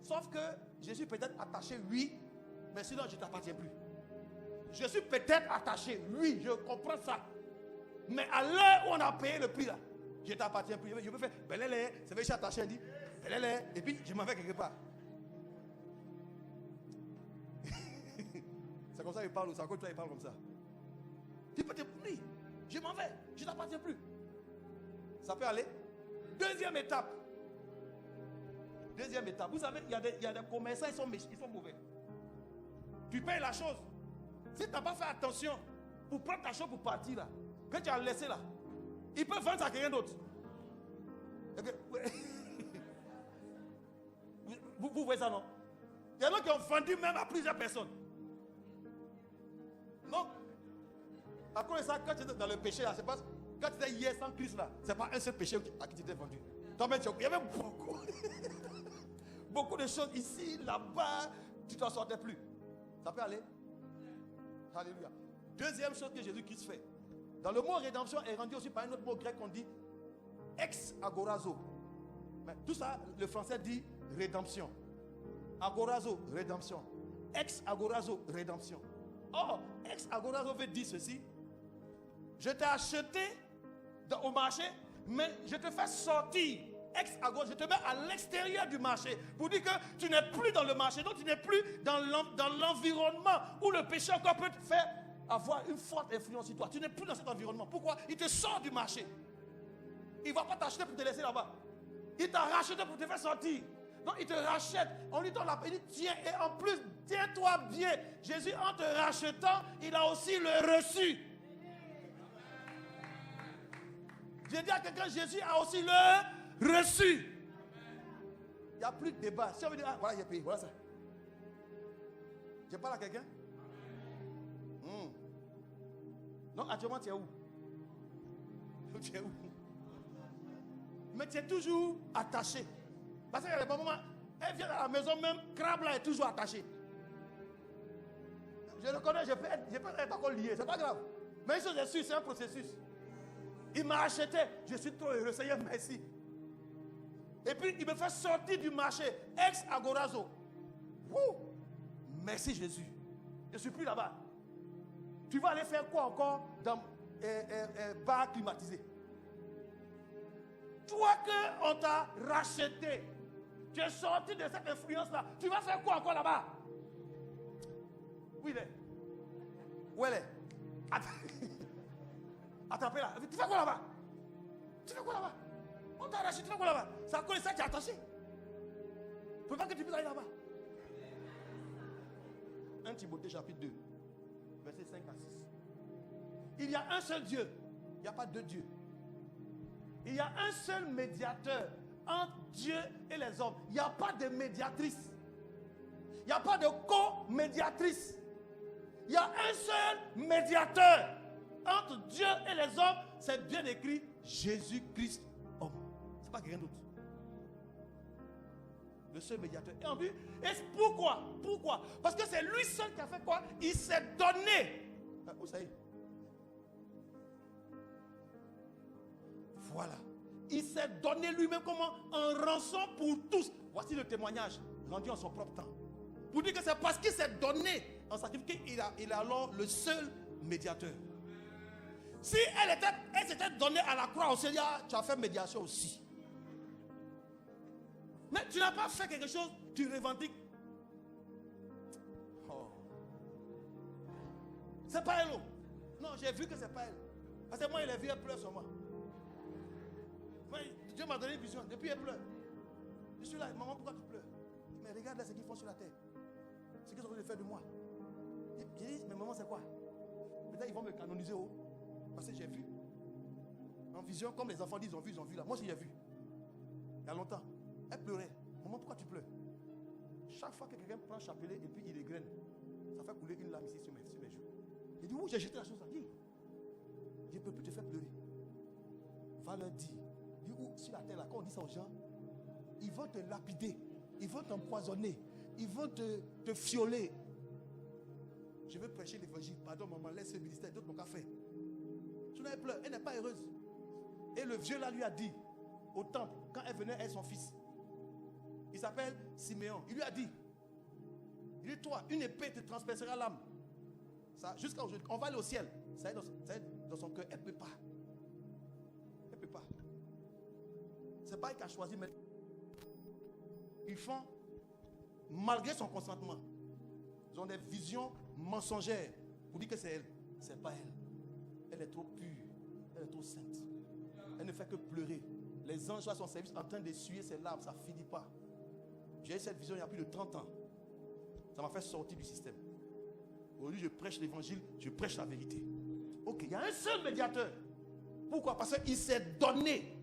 Sauf que je suis peut-être attaché, oui, mais sinon je ne t'appartiens plus. Je suis peut-être attaché, oui, je comprends ça. Mais à l'heure où on a payé le prix là, je ne t'appartiens plus. Je peux faire, c'est vrai, je suis attaché, dit, et puis je m'en vais quelque part. C'est comme ça qu'il parle, ou c'est encore toi il parle comme ça. Tu peux te dire, je m'en vais, je ne t'appartiens plus. Ça peut aller. Deuxième étape. Vous savez, il y a des commerçants, ils sont mauvais. Tu payes la chose. Si tu n'as pas fait attention pour prendre ta chose pour partir là, que tu as laissé là, ils peuvent vendre ça à quelqu'un d'autre. Vous voyez ça, non? Il y en a qui ont vendu même à plusieurs personnes. Non? À cause de ça, quand tu étais dans le péché là, c'est pas. Quand tu étais hier sans Christ là, c'est pas un seul péché à qui tu t'es vendu. Toi-même, il y avait beaucoup. Beaucoup de choses ici, là-bas, tu ne t'en sortais plus. Ça peut aller? Alléluia. Deuxième chose que Jésus-Christ fait. Dans le mot rédemption est rendu aussi par un autre mot grec qu'on dit ex agorazo. Mais tout ça, le français dit rédemption. Agorazo, rédemption. Ex agorazo, rédemption. Or, ex agorazo veut dire ceci. Je t'ai acheté au marché, mais je te fais sortir. Ex agorazo, je te mets à l'extérieur du marché pour dire que tu n'es plus dans le marché, donc tu n'es plus dans l'environnement où le péché encore peut te faire avoir une forte influence sur toi. Tu n'es plus dans cet environnement. Pourquoi? Il te sort du marché. Il ne va pas t'acheter pour te laisser là-bas. Il t'a racheté pour te faire sortir. Donc il te rachète. On lui donne la peine. Il dit tiens, et en plus, tiens-toi bien. Jésus, en te rachetant, il a aussi le reçu. J'ai dit à quelqu'un, Jésus a aussi le reçu. Il n'y a plus de débat. Si on veut dire, ah, voilà, j'ai payé, voilà ça. Je parle à quelqu'un? Non, actuellement, tu es où? Tu es où? Mais tu es toujours attaché. Parce qu'il y a des moments, elle vient à la maison même, crabe là est toujours attaché. Je le connais, je peux être encore lié, c'est pas grave. Mais une chose est sûre, c'est un processus. Il m'a acheté, je suis trop heureux, Seigneur, merci. Et puis il me fait sortir du marché, ex agorazo. Merci Jésus. Je ne suis plus là-bas. Tu vas aller faire quoi encore dans bar climatisé? Toi qu'on t'a racheté, tu es sorti de cette influence-là. Tu vas faire quoi encore là-bas? Où il est? Où elle est? Attrapez-la. Tu fais quoi là-bas? Tu fais quoi là-bas? On t'a racheté, tu fais quoi là-bas? C'est à cause de ça que tu es attaché. Il ne faut pas que tu puisses aller là-bas. 1 Timothée chapitre 2, versets 5 à 6. Il y a un seul Dieu. Il n'y a pas deux dieux. Il y a un seul médiateur entre Dieu et les hommes. Il n'y a pas de médiatrice. Il n'y a pas de co-médiatrice. Il y a un seul médiateur entre Dieu et les hommes. C'est bien écrit Jésus-Christ homme. Ce n'est pas quelqu'un d'autre. Le seul médiateur. Et en plus, pourquoi? Pourquoi? Parce que c'est lui seul qui a fait quoi? Il s'est donné. Où ça y est? Voilà. Il s'est donné lui-même comment? En rançon pour tous. Voici le témoignage rendu en son propre temps. Pour dire que c'est parce qu'il s'est donné en sacrifice qu'il est alors le seul médiateur. Si elle s'était donnée à la croix, on se dit, ah, tu as fait médiation aussi. Mais tu n'as pas fait quelque chose, tu revendiques. Oh. C'est pas elle. Non, j'ai vu que c'est pas elle. Parce que moi, il a vu, elle pleure sur moi. Moi, Dieu m'a donné une vision. Depuis, elle pleure. Je suis là, maman, pourquoi tu pleures? Mais regarde là ce qu'ils font sur la terre. Ce qu'ils ont voulu faire de moi. J'ai dit, mais maman, c'est quoi? Peut-être ils vont me canoniser. Parce que j'ai vu. En vision, comme les enfants disent, ils ont vu là. Moi aussi j'ai vu. Il y a longtemps. Elle pleurait. Maman, pourquoi tu pleures? Chaque fois que quelqu'un prend un chapelet et puis il égrène, ça fait couler une lame ici sur mes joues. Il dit, où j'ai jeté la chose là? Dis, je ne peux plus te faire pleurer. Va leur dire. Dis, où sur la terre là, quand on dit ça aux gens, ils vont te lapider, ils vont t'empoisonner, ils vont te fioler. Je veux prêcher l'évangile. Pardon maman, laisse ce ministère, d'autres n'ont qu'à faire. Tu n'as pleuré, elle n'est pas heureuse. Et le vieux là lui a dit, au temple, quand elle venait, elle et son fils. Il s'appelle Siméon. Il lui a dit, toi, une épée te transpercera l'âme. Ça, jusqu'à aujourd'hui, on va aller au ciel. Ça est dans son cœur. Elle ne peut pas. Elle ne peut pas. C'est pas elle qui a choisi, mais ils font, malgré son consentement, ils ont des visions mensongères pour dire que c'est elle. Ce n'est pas elle. Elle est trop pure. Elle est trop sainte. Elle ne fait que pleurer. Les anges à son service en train d'essuyer ses larmes. Ça ne finit pas. J'ai eu cette vision il y a plus de 30 ans. Ça m'a fait sortir du système. Aujourd'hui, je prêche l'évangile, je prêche la vérité. Ok, il y a un seul médiateur. Pourquoi? Parce qu'il s'est donné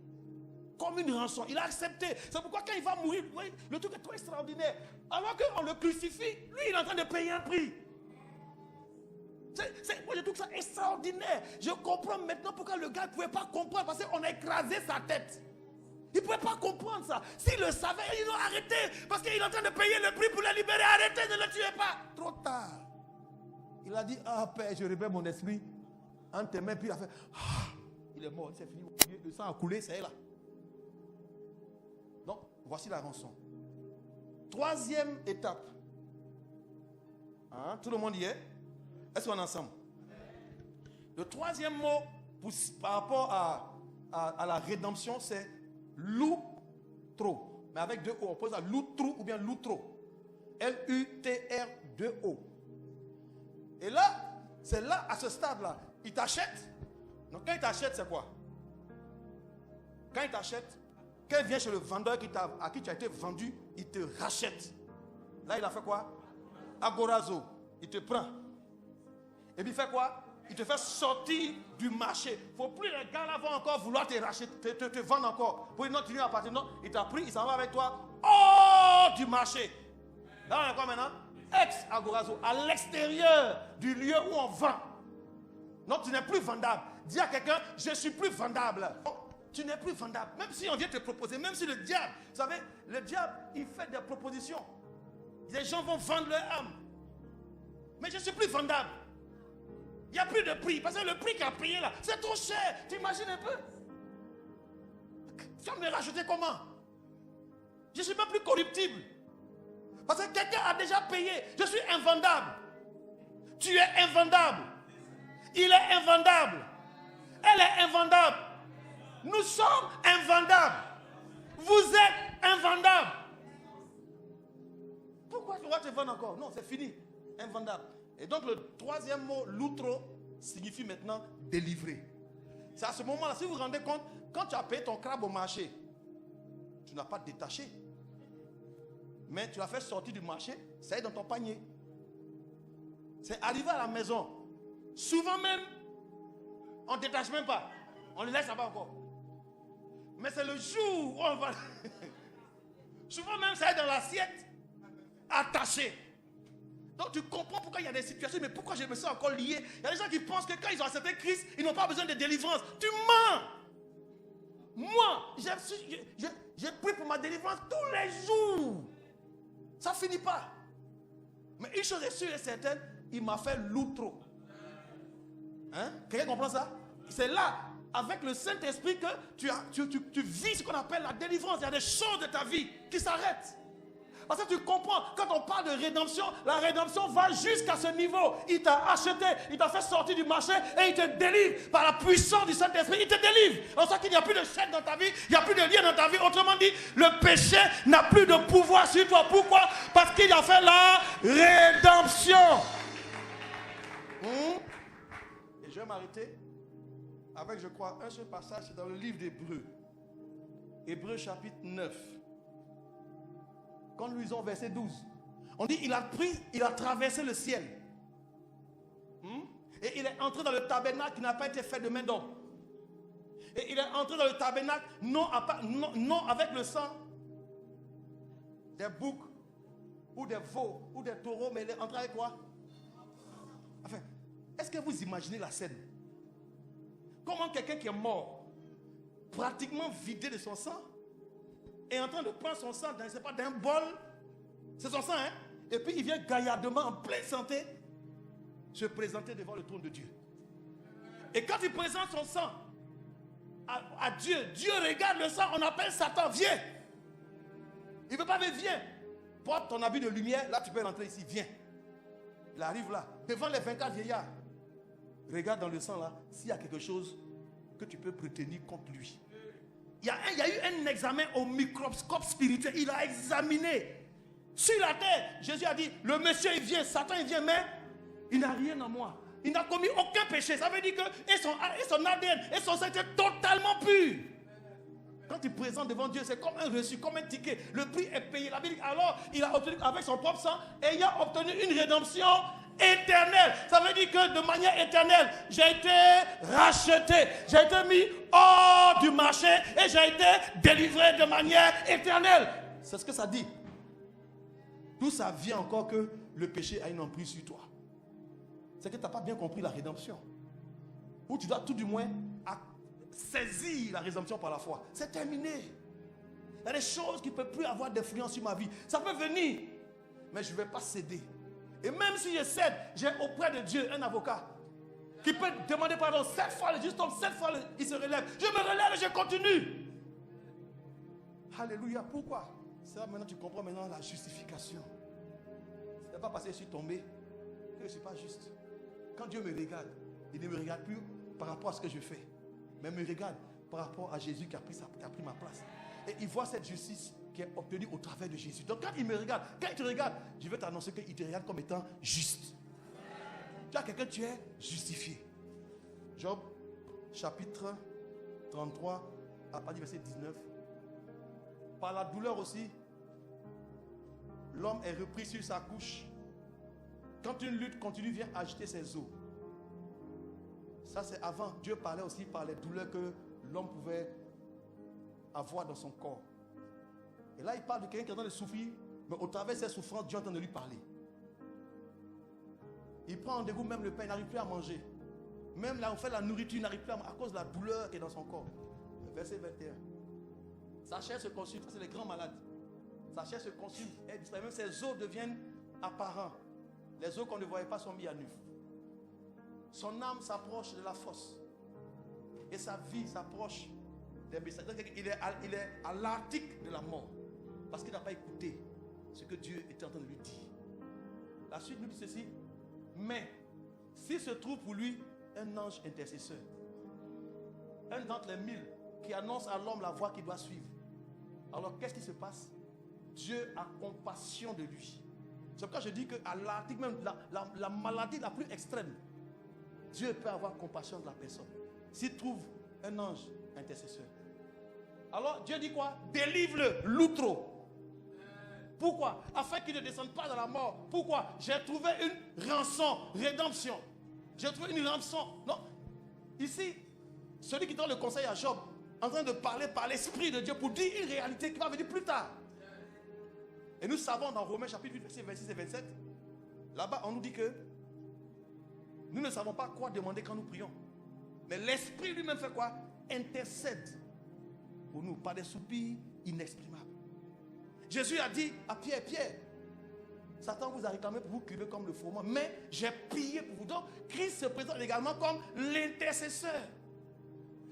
comme une rançon. Il a accepté. C'est pourquoi quand il va mourir, le truc est trop extraordinaire. Alors qu'on le crucifie, lui, il est en train de payer un prix. Moi, je trouve ça extraordinaire. Je comprends maintenant pourquoi le gars ne pouvait pas comprendre. Parce qu'on a écrasé sa tête. Il ne pouvait pas comprendre ça. S'il le savait, ils l'ont arrêté. Parce qu'il est en train de payer le prix pour le libérer. Arrêtez, ne le tuez pas. Trop tard. Il a dit, Père, je réveille mon esprit entre tes mains. Puis il a fait, il est mort, c'est fini. Le sang a coulé, c'est là. Donc, voici la rançon. Troisième étape. Tout le monde y est? Est-ce qu'on est ensemble? Le troisième mot par rapport à la rédemption, c'est l'outro. Mais avec deux O. On pose à l'outro ou bien l'outro. L-U-T-R-2-O. Et là, c'est là, à ce stade-là, il t'achète. Donc quand il t'achète, c'est quoi? Quand il t'achète, quand il vient chez le vendeur à qui tu as été vendu, il te rachète. Là, il a fait quoi? Agorazo. Il te prend. Et puis il fait quoi? Il te fait sortir du marché. Il ne faut plus les gars là vont encore vouloir te racheter, te vendre encore. Pour une autre union appartenant. Non, il t'a pris, il s'en va avec toi hors du marché. Là, on est quoi maintenant? Ex-agorazo, à l'extérieur du lieu où on vend. Non, tu n'es plus vendable. Dis à quelqu'un, je ne suis plus vendable. Oh, tu n'es plus vendable. Même si on vient te proposer, même si le diable, vous savez, le diable, il fait des propositions. Les gens vont vendre leur âme. Mais je ne suis plus vendable. Il n'y a plus de prix. Parce que le prix qu'il a payé là, c'est trop cher. Tu imagines un peu? Tu vas me racheter comment? Je ne suis même plus corruptible. Parce que quelqu'un a déjà payé. Je suis invendable. Tu es invendable. Il est invendable. Elle est invendable. Nous sommes invendables. Vous êtes invendables. Pourquoi tu vas te vendre encore? Non, c'est fini. Invendable. Et donc le troisième mot, l'outro, signifie maintenant délivrer. C'est à ce moment-là, si vous vous rendez compte, quand tu as payé ton crabe au marché, tu n'as pas détaché. Mais tu l'as fait sortir du marché, ça est dans ton panier. C'est arrivé à la maison. Souvent même, on ne détache même pas. On le laisse là-bas encore. Mais c'est le jour où on va... Souvent même, ça est dans l'assiette, attaché. Donc tu comprends pourquoi il y a des situations, mais pourquoi je me sens encore lié. Il y a des gens qui pensent que quand ils ont accepté Christ, ils n'ont pas besoin de délivrance. Tu mens. Moi, j'ai pris pour ma délivrance tous les jours. Ça ne finit pas. Mais une chose est sûre et certaine, il m'a fait l'outro. Quelqu'un comprend ça? C'est là, avec le Saint-Esprit, que tu vis ce qu'on appelle la délivrance. Il y a des choses de ta vie qui s'arrêtent. Parce que tu comprends, quand on parle de rédemption, la rédemption va jusqu'à ce niveau. Il t'a acheté, il t'a fait sortir du marché et il te délivre par la puissance du Saint-Esprit. Il te délivre. En sorte qu'il n'y a plus de chaîne dans ta vie, il n'y a plus de lien dans ta vie. Autrement dit, le péché n'a plus de pouvoir sur toi. Pourquoi? Parce qu'il a fait la rédemption. Et je vais m'arrêter avec, je crois, un seul passage, c'est dans le livre d'Hébreux. Hébreux chapitre 9. Quand nous lisons verset 12, on dit il a traversé le ciel. Et il est entré dans le tabernacle qui n'a pas été fait de main d'homme. Et il est entré dans le tabernacle non avec le sang des boucs ou des veaux ou des taureaux, mais il est entré avec quoi? Enfin, est-ce que vous imaginez la scène? Comment quelqu'un qui est mort, pratiquement vidé de son sang, est en train de prendre son sang d'un bol, c'est son sang, hein? Et puis il vient gaillardement, en pleine santé, se présenter devant le trône de Dieu. Et quand il présente son sang à Dieu, Dieu regarde le sang, on appelle Satan, viens. Il ne veut pas, mais viens. Porte ton habit de lumière, là tu peux rentrer ici, viens. Il arrive là, devant les 24 vieillards. Regarde dans le sang là, s'il y a quelque chose que tu peux prétenir contre lui. Il y a eu un examen au microscope spirituel. Il a examiné sur la terre. Jésus a dit, le monsieur il vient, Satan il vient, mais il n'a rien en moi. Il n'a commis aucun péché. Ça veut dire que son ADN et son sang étaient totalement purs. Quand il présente devant Dieu, c'est comme un reçu, comme un ticket. Le prix est payé. La Bible dit, alors il a obtenu avec son propre sang, ayant obtenu une rédemption éternelle. Ça veut dire que de manière éternelle, j'ai été racheté, j'ai été mis hors du marché et j'ai été délivré de manière éternelle. C'est ce que ça dit. D'où ça vient encore que le péché a une emprise sur toi? C'est que tu n'as pas bien compris la rédemption. Ou tu dois tout du moins saisir la rédemption par la foi. C'est terminé. Il y a des choses qui ne peuvent plus avoir d'influence sur ma vie. Ça peut venir, mais je ne vais pas céder. Et même si je cède, j'ai auprès de Dieu un avocat qui peut demander pardon 7 fois, le juste homme, 7 fois, il se relève. Je me relève et je continue. Alléluia. Pourquoi? C'est là maintenant tu comprends maintenant la justification. Ce n'est pas parce que je suis tombé que je ne suis pas juste. Quand Dieu me regarde, il ne me regarde plus par rapport à ce que je fais, mais me regarde par rapport à Jésus qui a pris ma place. Et il voit cette justice qui est obtenue au travers de Jésus. Donc quand il me regarde, quand il te regarde, je vais t'annoncer qu'il te regarde comme étant juste. Tu as quelqu'un, tu es justifié. Job, chapitre 33, à partir du verset 19. Par la douleur aussi, l'homme est repris sur sa couche. Quand une lutte continue, vient agiter ses os. Ça c'est avant. Dieu parlait aussi par les douleurs que l'homme pouvait avoir dans son corps. Et là il parle de quelqu'un qui est en train de souffrir, mais au travers de ses souffrances, Dieu est en train de lui parler. Il prend rendez-vous, même le pain, il n'arrive plus à manger. Même là on fait la nourriture, il n'arrive plus à cause de la douleur qui est dans son corps. Verset 21. Sa chair se consume, c'est les grands malades. Sa chair se consume, et même ses os deviennent apparents. Les os qu'on ne voyait pas sont mis à nu. Son âme s'approche de la fosse. Et sa vie s'approche des blessures. Il est à l'article de la mort. Parce qu'il n'a pas écouté ce que Dieu était en train de lui dire. La suite nous dit ceci. Mais s'il se trouve pour lui un ange intercesseur, un d'entre les 1000 qui annonce à l'homme la voie qu'il doit suivre, alors qu'est-ce qui se passe? Dieu a compassion de lui. C'est pourquoi je dis qu'à l'article même, la maladie la plus extrême, Dieu peut avoir compassion de la personne. S'il trouve un ange intercesseur. Alors Dieu dit quoi? Délivre-le, l'outro. Pourquoi? Afin qu'il ne descende pas dans la mort. Pourquoi? J'ai trouvé une rançon, rédemption. J'ai trouvé une rançon. Non. Ici, celui qui donne le conseil à Job, en train de parler par l'Esprit de Dieu pour dire une réalité qui va venir plus tard. Et nous savons dans Romains chapitre 8, versets 26 et 27, là-bas on nous dit que nous ne savons pas quoi demander quand nous prions. Mais l'Esprit lui-même fait quoi? Intercède pour nous par des soupirs inexprimables. Jésus a dit à Pierre, Pierre, Satan vous a réclamé pour vous crier comme le froment, mais j'ai prié pour vous. Donc Christ se présente également comme l'intercesseur.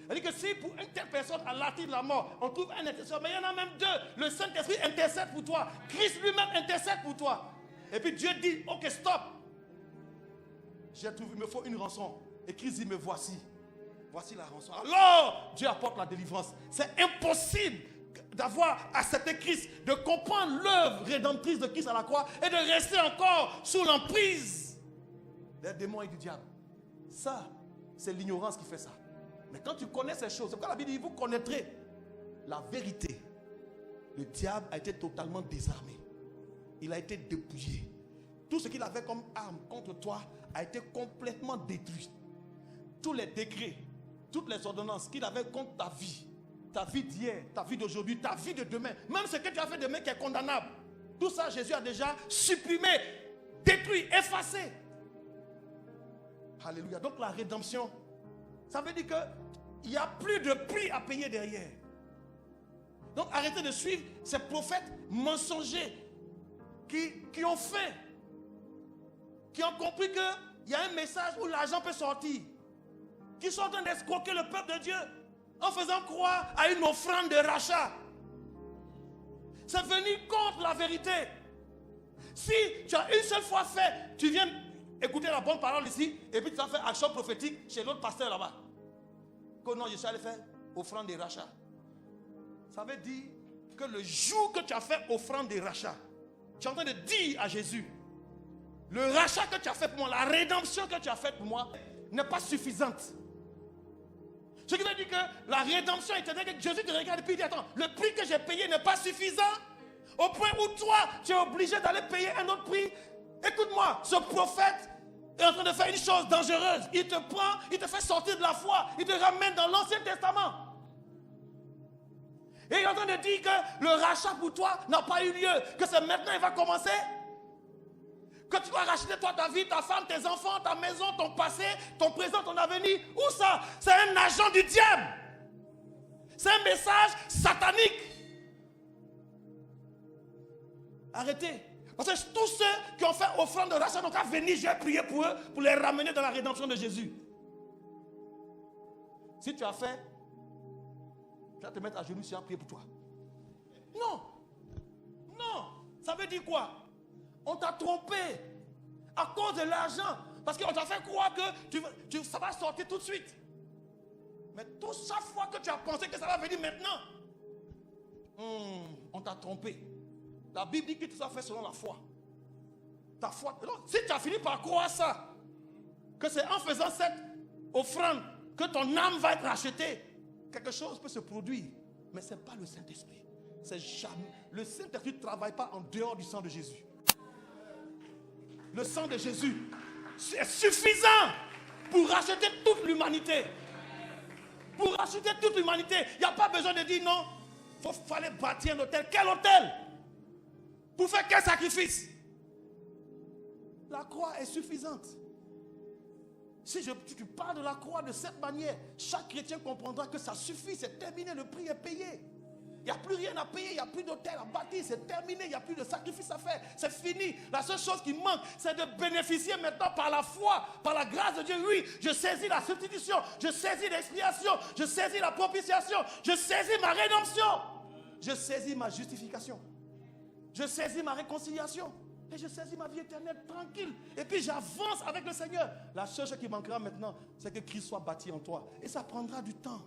C'est-à-dire que si pour une telle personne à l'article de la mort, on trouve un intercesseur, mais il y en a même deux. Le Saint-Esprit intercède pour toi. Christ lui-même intercède pour toi. Et puis Dieu dit, ok, stop. J'ai trouvé, il me faut une rançon. Et Christ dit, me voici. Voici la rançon. Alors, Dieu apporte la délivrance. C'est impossible d'avoir accepté Christ, de comprendre l'œuvre rédemptrice de Christ à la croix et de rester encore sous l'emprise des démons et du diable. Ça, c'est l'ignorance qui fait ça. Mais quand tu connais ces choses, c'est pourquoi la Bible dit, vous connaîtrez la vérité. Le diable a été totalement désarmé. Il a été dépouillé. tout ce qu'il avait comme arme contre toi a été complètement détruit. Tous les décrets, toutes les ordonnances qu'il avait contre ta vie d'hier, ta vie d'aujourd'hui, ta vie de demain, même ce que tu as fait demain qui est condamnable, tout ça, Jésus a déjà supprimé, détruit, effacé. Alléluia. Donc la rédemption, ça veut dire qu'il n'y a plus de prix à payer derrière. Donc arrêtez de suivre ces prophètes mensongers qui ont fait, qui ont compris qu'il y a un message où l'argent peut sortir, qui sont en train d'escroquer le peuple de Dieu en faisant croire à une offrande de rachat. C'est venir contre la vérité. Si tu as une seule fois fait, tu viens écouter la bonne parole ici, et puis tu vas faire action prophétique chez l'autre pasteur là-bas. Que non, je suis allé faire offrande de rachat. Ça veut dire que le jour que tu as fait offrande de rachat, tu es en train de dire à Jésus, le rachat que tu as fait pour moi, la rédemption que tu as faite pour moi, n'est pas suffisante. Ce qui veut dire que la rédemption est que Jésus te regarde et puis il dit, attends, le prix que j'ai payé n'est pas suffisant. Au point où toi, tu es obligé d'aller payer un autre prix. Écoute-moi, ce prophète est en train de faire une chose dangereuse. Il te prend, il te fait sortir de la foi, il te ramène dans l'Ancien Testament. Et il est en train de dire que le rachat pour toi n'a pas eu lieu, que c'est maintenant qu'il va commencer. Que tu dois racheter toi, ta vie, ta femme, tes enfants, ta maison, ton passé, ton présent, ton avenir. Où ça? C'est un agent du diable. C'est un message satanique. Arrêtez. Parce que tous ceux qui ont fait offrande de rachat n'ont qu'à venir, je vais prier pour eux, pour les ramener dans la rédemption de Jésus. Si tu as fait, tu vas te mettre à genoux si tu as prié pour toi. Non. Non. Ça veut dire quoi? On t'a trompé à cause de l'argent. Parce qu'on t'a fait croire que ça va sortir tout de suite. Mais chaque fois que tu as pensé que ça va venir maintenant, on t'a trompé. La Bible dit que tout ça fait selon la foi. Ta foi. Donc, si tu as fini par croire ça, que c'est en faisant cette offrande que ton âme va être rachetée, quelque chose peut se produire. Mais ce n'est pas le Saint-Esprit. C'est jamais. Le Saint-Esprit ne travaille pas en dehors du sang de Jésus. Le sang de Jésus est suffisant pour racheter toute l'humanité. Pour racheter toute l'humanité. Il n'y a pas besoin de dire non. Il fallait bâtir un hôtel. Quel hôtel? Pour faire quel sacrifice? La croix est suffisante. Si tu parles de la croix de cette manière, chaque chrétien comprendra que ça suffit. C'est terminé, le prix est payé. Il n'y a plus rien à payer, il n'y a plus d'hôtel à bâtir, c'est terminé, il n'y a plus de sacrifice à faire, c'est fini. La seule chose qui manque, c'est de bénéficier maintenant par la foi, par la grâce de Dieu. Oui, je saisis la substitution, je saisis l'expiation, je saisis la propitiation, je saisis ma rédemption, je saisis ma justification, je saisis ma réconciliation, et je saisis ma vie éternelle tranquille. Et puis j'avance avec le Seigneur. La seule chose qui manquera maintenant, c'est que Christ soit bâti en toi. Et ça prendra du temps.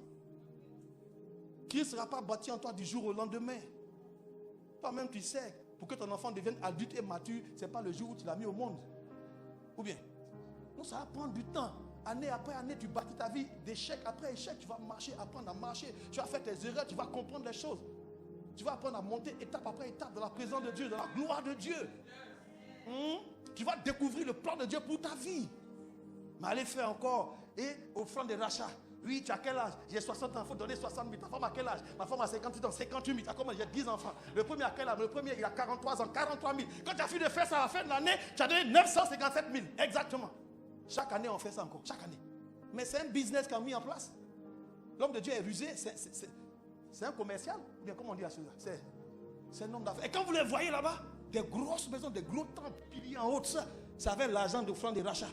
Christ ne sera pas bâti en toi du jour au lendemain. Toi-même, tu sais, pour que ton enfant devienne adulte et mature, ce n'est pas le jour où tu l'as mis au monde. Ou bien? Non, ça va prendre du temps. Année après année, tu bâtis ta vie d'échec après échec. Tu vas marcher, apprendre à marcher. Tu vas faire tes erreurs, tu vas comprendre les choses. Tu vas apprendre à monter étape après étape dans la présence de Dieu, dans la gloire de Dieu. Tu vas découvrir le plan de Dieu pour ta vie. Mais allez faire encore. Et offrande de rachat. Oui, tu as quel âge? J'ai 60 ans, il faut donner 60 000. Ta femme a quel âge? Ma femme a 58 ans, 58 000. Tu as combien? J'ai 10 enfants. Le premier a quel âge? Le premier, il a 43 ans, 43 000. Quand tu as fini de faire ça à la fin de l'année, tu as donné 957 000. Exactement. Chaque année, on fait ça encore. Chaque année. Mais c'est un business qu'on a mis en place. L'homme de Dieu est rusé. C'est un commercial. Ou bien, comment on dit à cela? C'est un homme d'affaires. Et quand vous les voyez là-bas, des grosses maisons, des gros temples, piliers en haut de ça, ça avait l'argent d'offrande de rachat.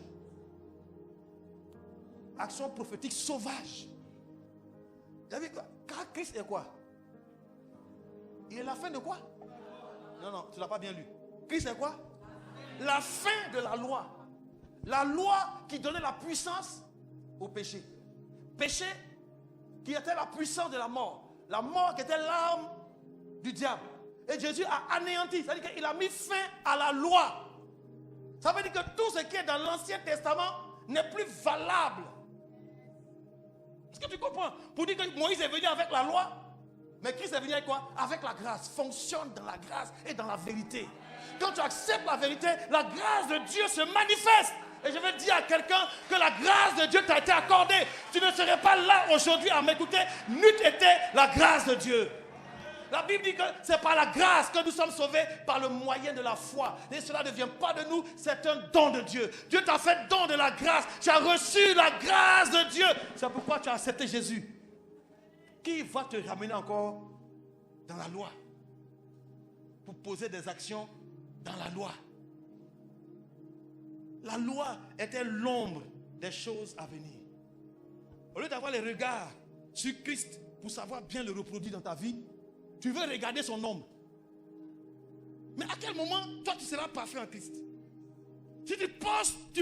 Action prophétique sauvage. Vous avez quoi? Car Christ est quoi? Il est la fin de quoi? Non, tu ne l'as pas bien lu. Christ est quoi? La fin de la loi. La loi qui donnait la puissance au péché. Péché qui était la puissance de la mort. La mort qui était l'arme du diable. Et Jésus a anéanti. C'est-à-dire qu'il a mis fin à la loi. Ça veut dire que tout ce qui est dans l'Ancien Testament n'est plus valable. Est-ce que tu comprends? Pour dire que Moïse est venu avec la loi, mais Christ est venu avec quoi? Avec la grâce. Fonctionne dans la grâce et dans la vérité. Quand tu acceptes la vérité, la grâce de Dieu se manifeste. Et je vais dire à quelqu'un que la grâce de Dieu t'a été accordée. Tu ne serais pas là aujourd'hui à m'écouter, n'eût été la grâce de Dieu. La Bible dit que c'est par la grâce que nous sommes sauvés par le moyen de la foi. Et cela ne vient pas de nous, c'est un don de Dieu. Dieu t'a fait don de la grâce. Tu as reçu la grâce de Dieu. C'est pourquoi tu as accepté Jésus. Qui va te ramener encore dans la loi pour poser des actions dans la loi? La loi était l'ombre des choses à venir. Au lieu d'avoir les regards sur Christ pour savoir bien le reproduire dans ta vie, tu veux regarder son ombre. Mais à quel moment, toi, tu seras parfait en Christ? Si tu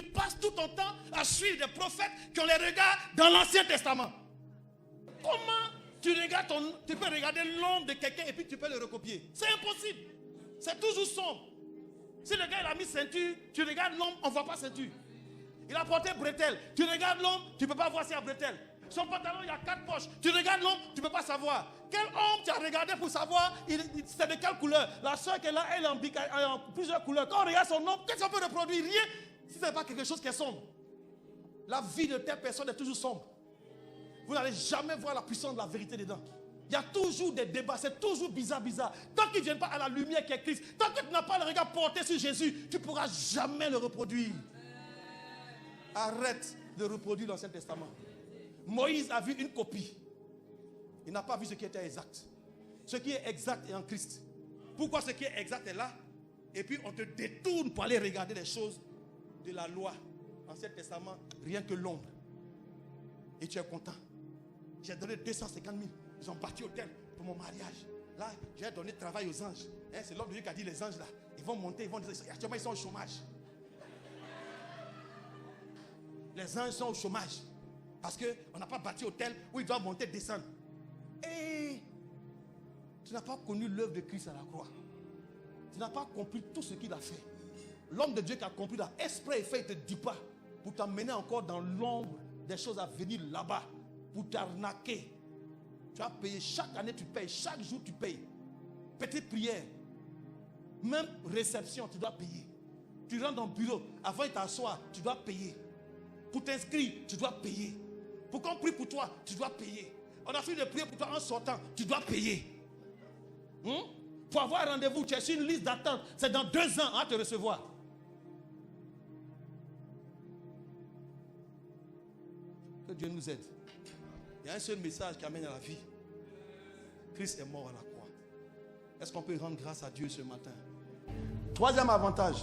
passes tout ton temps à suivre des prophètes qui ont les regards dans l'Ancien Testament. Comment tu peux regarder l'ombre de quelqu'un et puis tu peux le recopier? C'est impossible. C'est toujours sombre. Si le gars il a mis ceinture, tu regardes l'ombre, on ne voit pas ceinture. Il a porté bretelle. Tu regardes l'ombre, tu ne peux pas voir s'il y a bretelle. Son pantalon, il y a 4 poches. Tu regardes l'ombre, tu ne peux pas savoir. Quelle ombre tu as regardé pour savoir c'est de quelle couleur? La soeur qui est là, elle est en plusieurs couleurs. Quand on regarde son ombre, qu'est-ce qu'on peut reproduire? Rien. Si ce n'est pas quelque chose qui est sombre. La vie de telle personne est toujours sombre. Vous n'allez jamais voir la puissance de la vérité dedans. Il y a toujours des débats, c'est toujours bizarre. Tant qu'ils ne viennent pas à la lumière qui est Christ, tant que tu n'as pas le regard porté sur Jésus, tu ne pourras jamais le reproduire. Arrête de reproduire l'Ancien Testament. Moïse a vu une copie. Il n'a pas vu ce qui était exact. Ce qui est exact est en Christ. Pourquoi ce qui est exact est là? Et puis on te détourne pour aller regarder les choses de la loi. Ancien Testament, rien que l'ombre. Et tu es content. J'ai donné 250 000. Ils ont bâti hôtel pour mon mariage. Là, j'ai donné travail aux anges. C'est l'homme de Dieu qui a dit les anges là. Ils vont monter, actuellement ils sont au chômage. Les anges sont au chômage. Parce qu'on n'a pas bâti hôtel où ils doivent monter, descendre. Et tu n'as pas connu l'œuvre de Christ à la croix. Tu n'as pas compris tout ce qu'il a fait. L'homme de Dieu qui a compris là, esprit et fait, il ne te dit pas pour t'amener encore dans l'ombre des choses à venir là-bas, pour t'arnaquer. Tu as payé, chaque année tu payes, chaque jour tu payes. Petite prière, même réception, tu dois payer. Tu rentres dans le bureau, avant de t'asseoir, tu dois payer. Pour t'inscrire, tu dois payer. Pour qu'on prie pour toi, tu dois payer. On a fini de prier pour toi en sortant, tu dois payer. Pour avoir un rendez-vous, tu es sur une liste d'attente, c'est dans 2 ans à te recevoir. Que Dieu nous aide. Il y a un seul message qui amène à la vie. Christ est mort à la croix. Est-ce qu'on peut rendre grâce à Dieu ce matin? 3e avantage.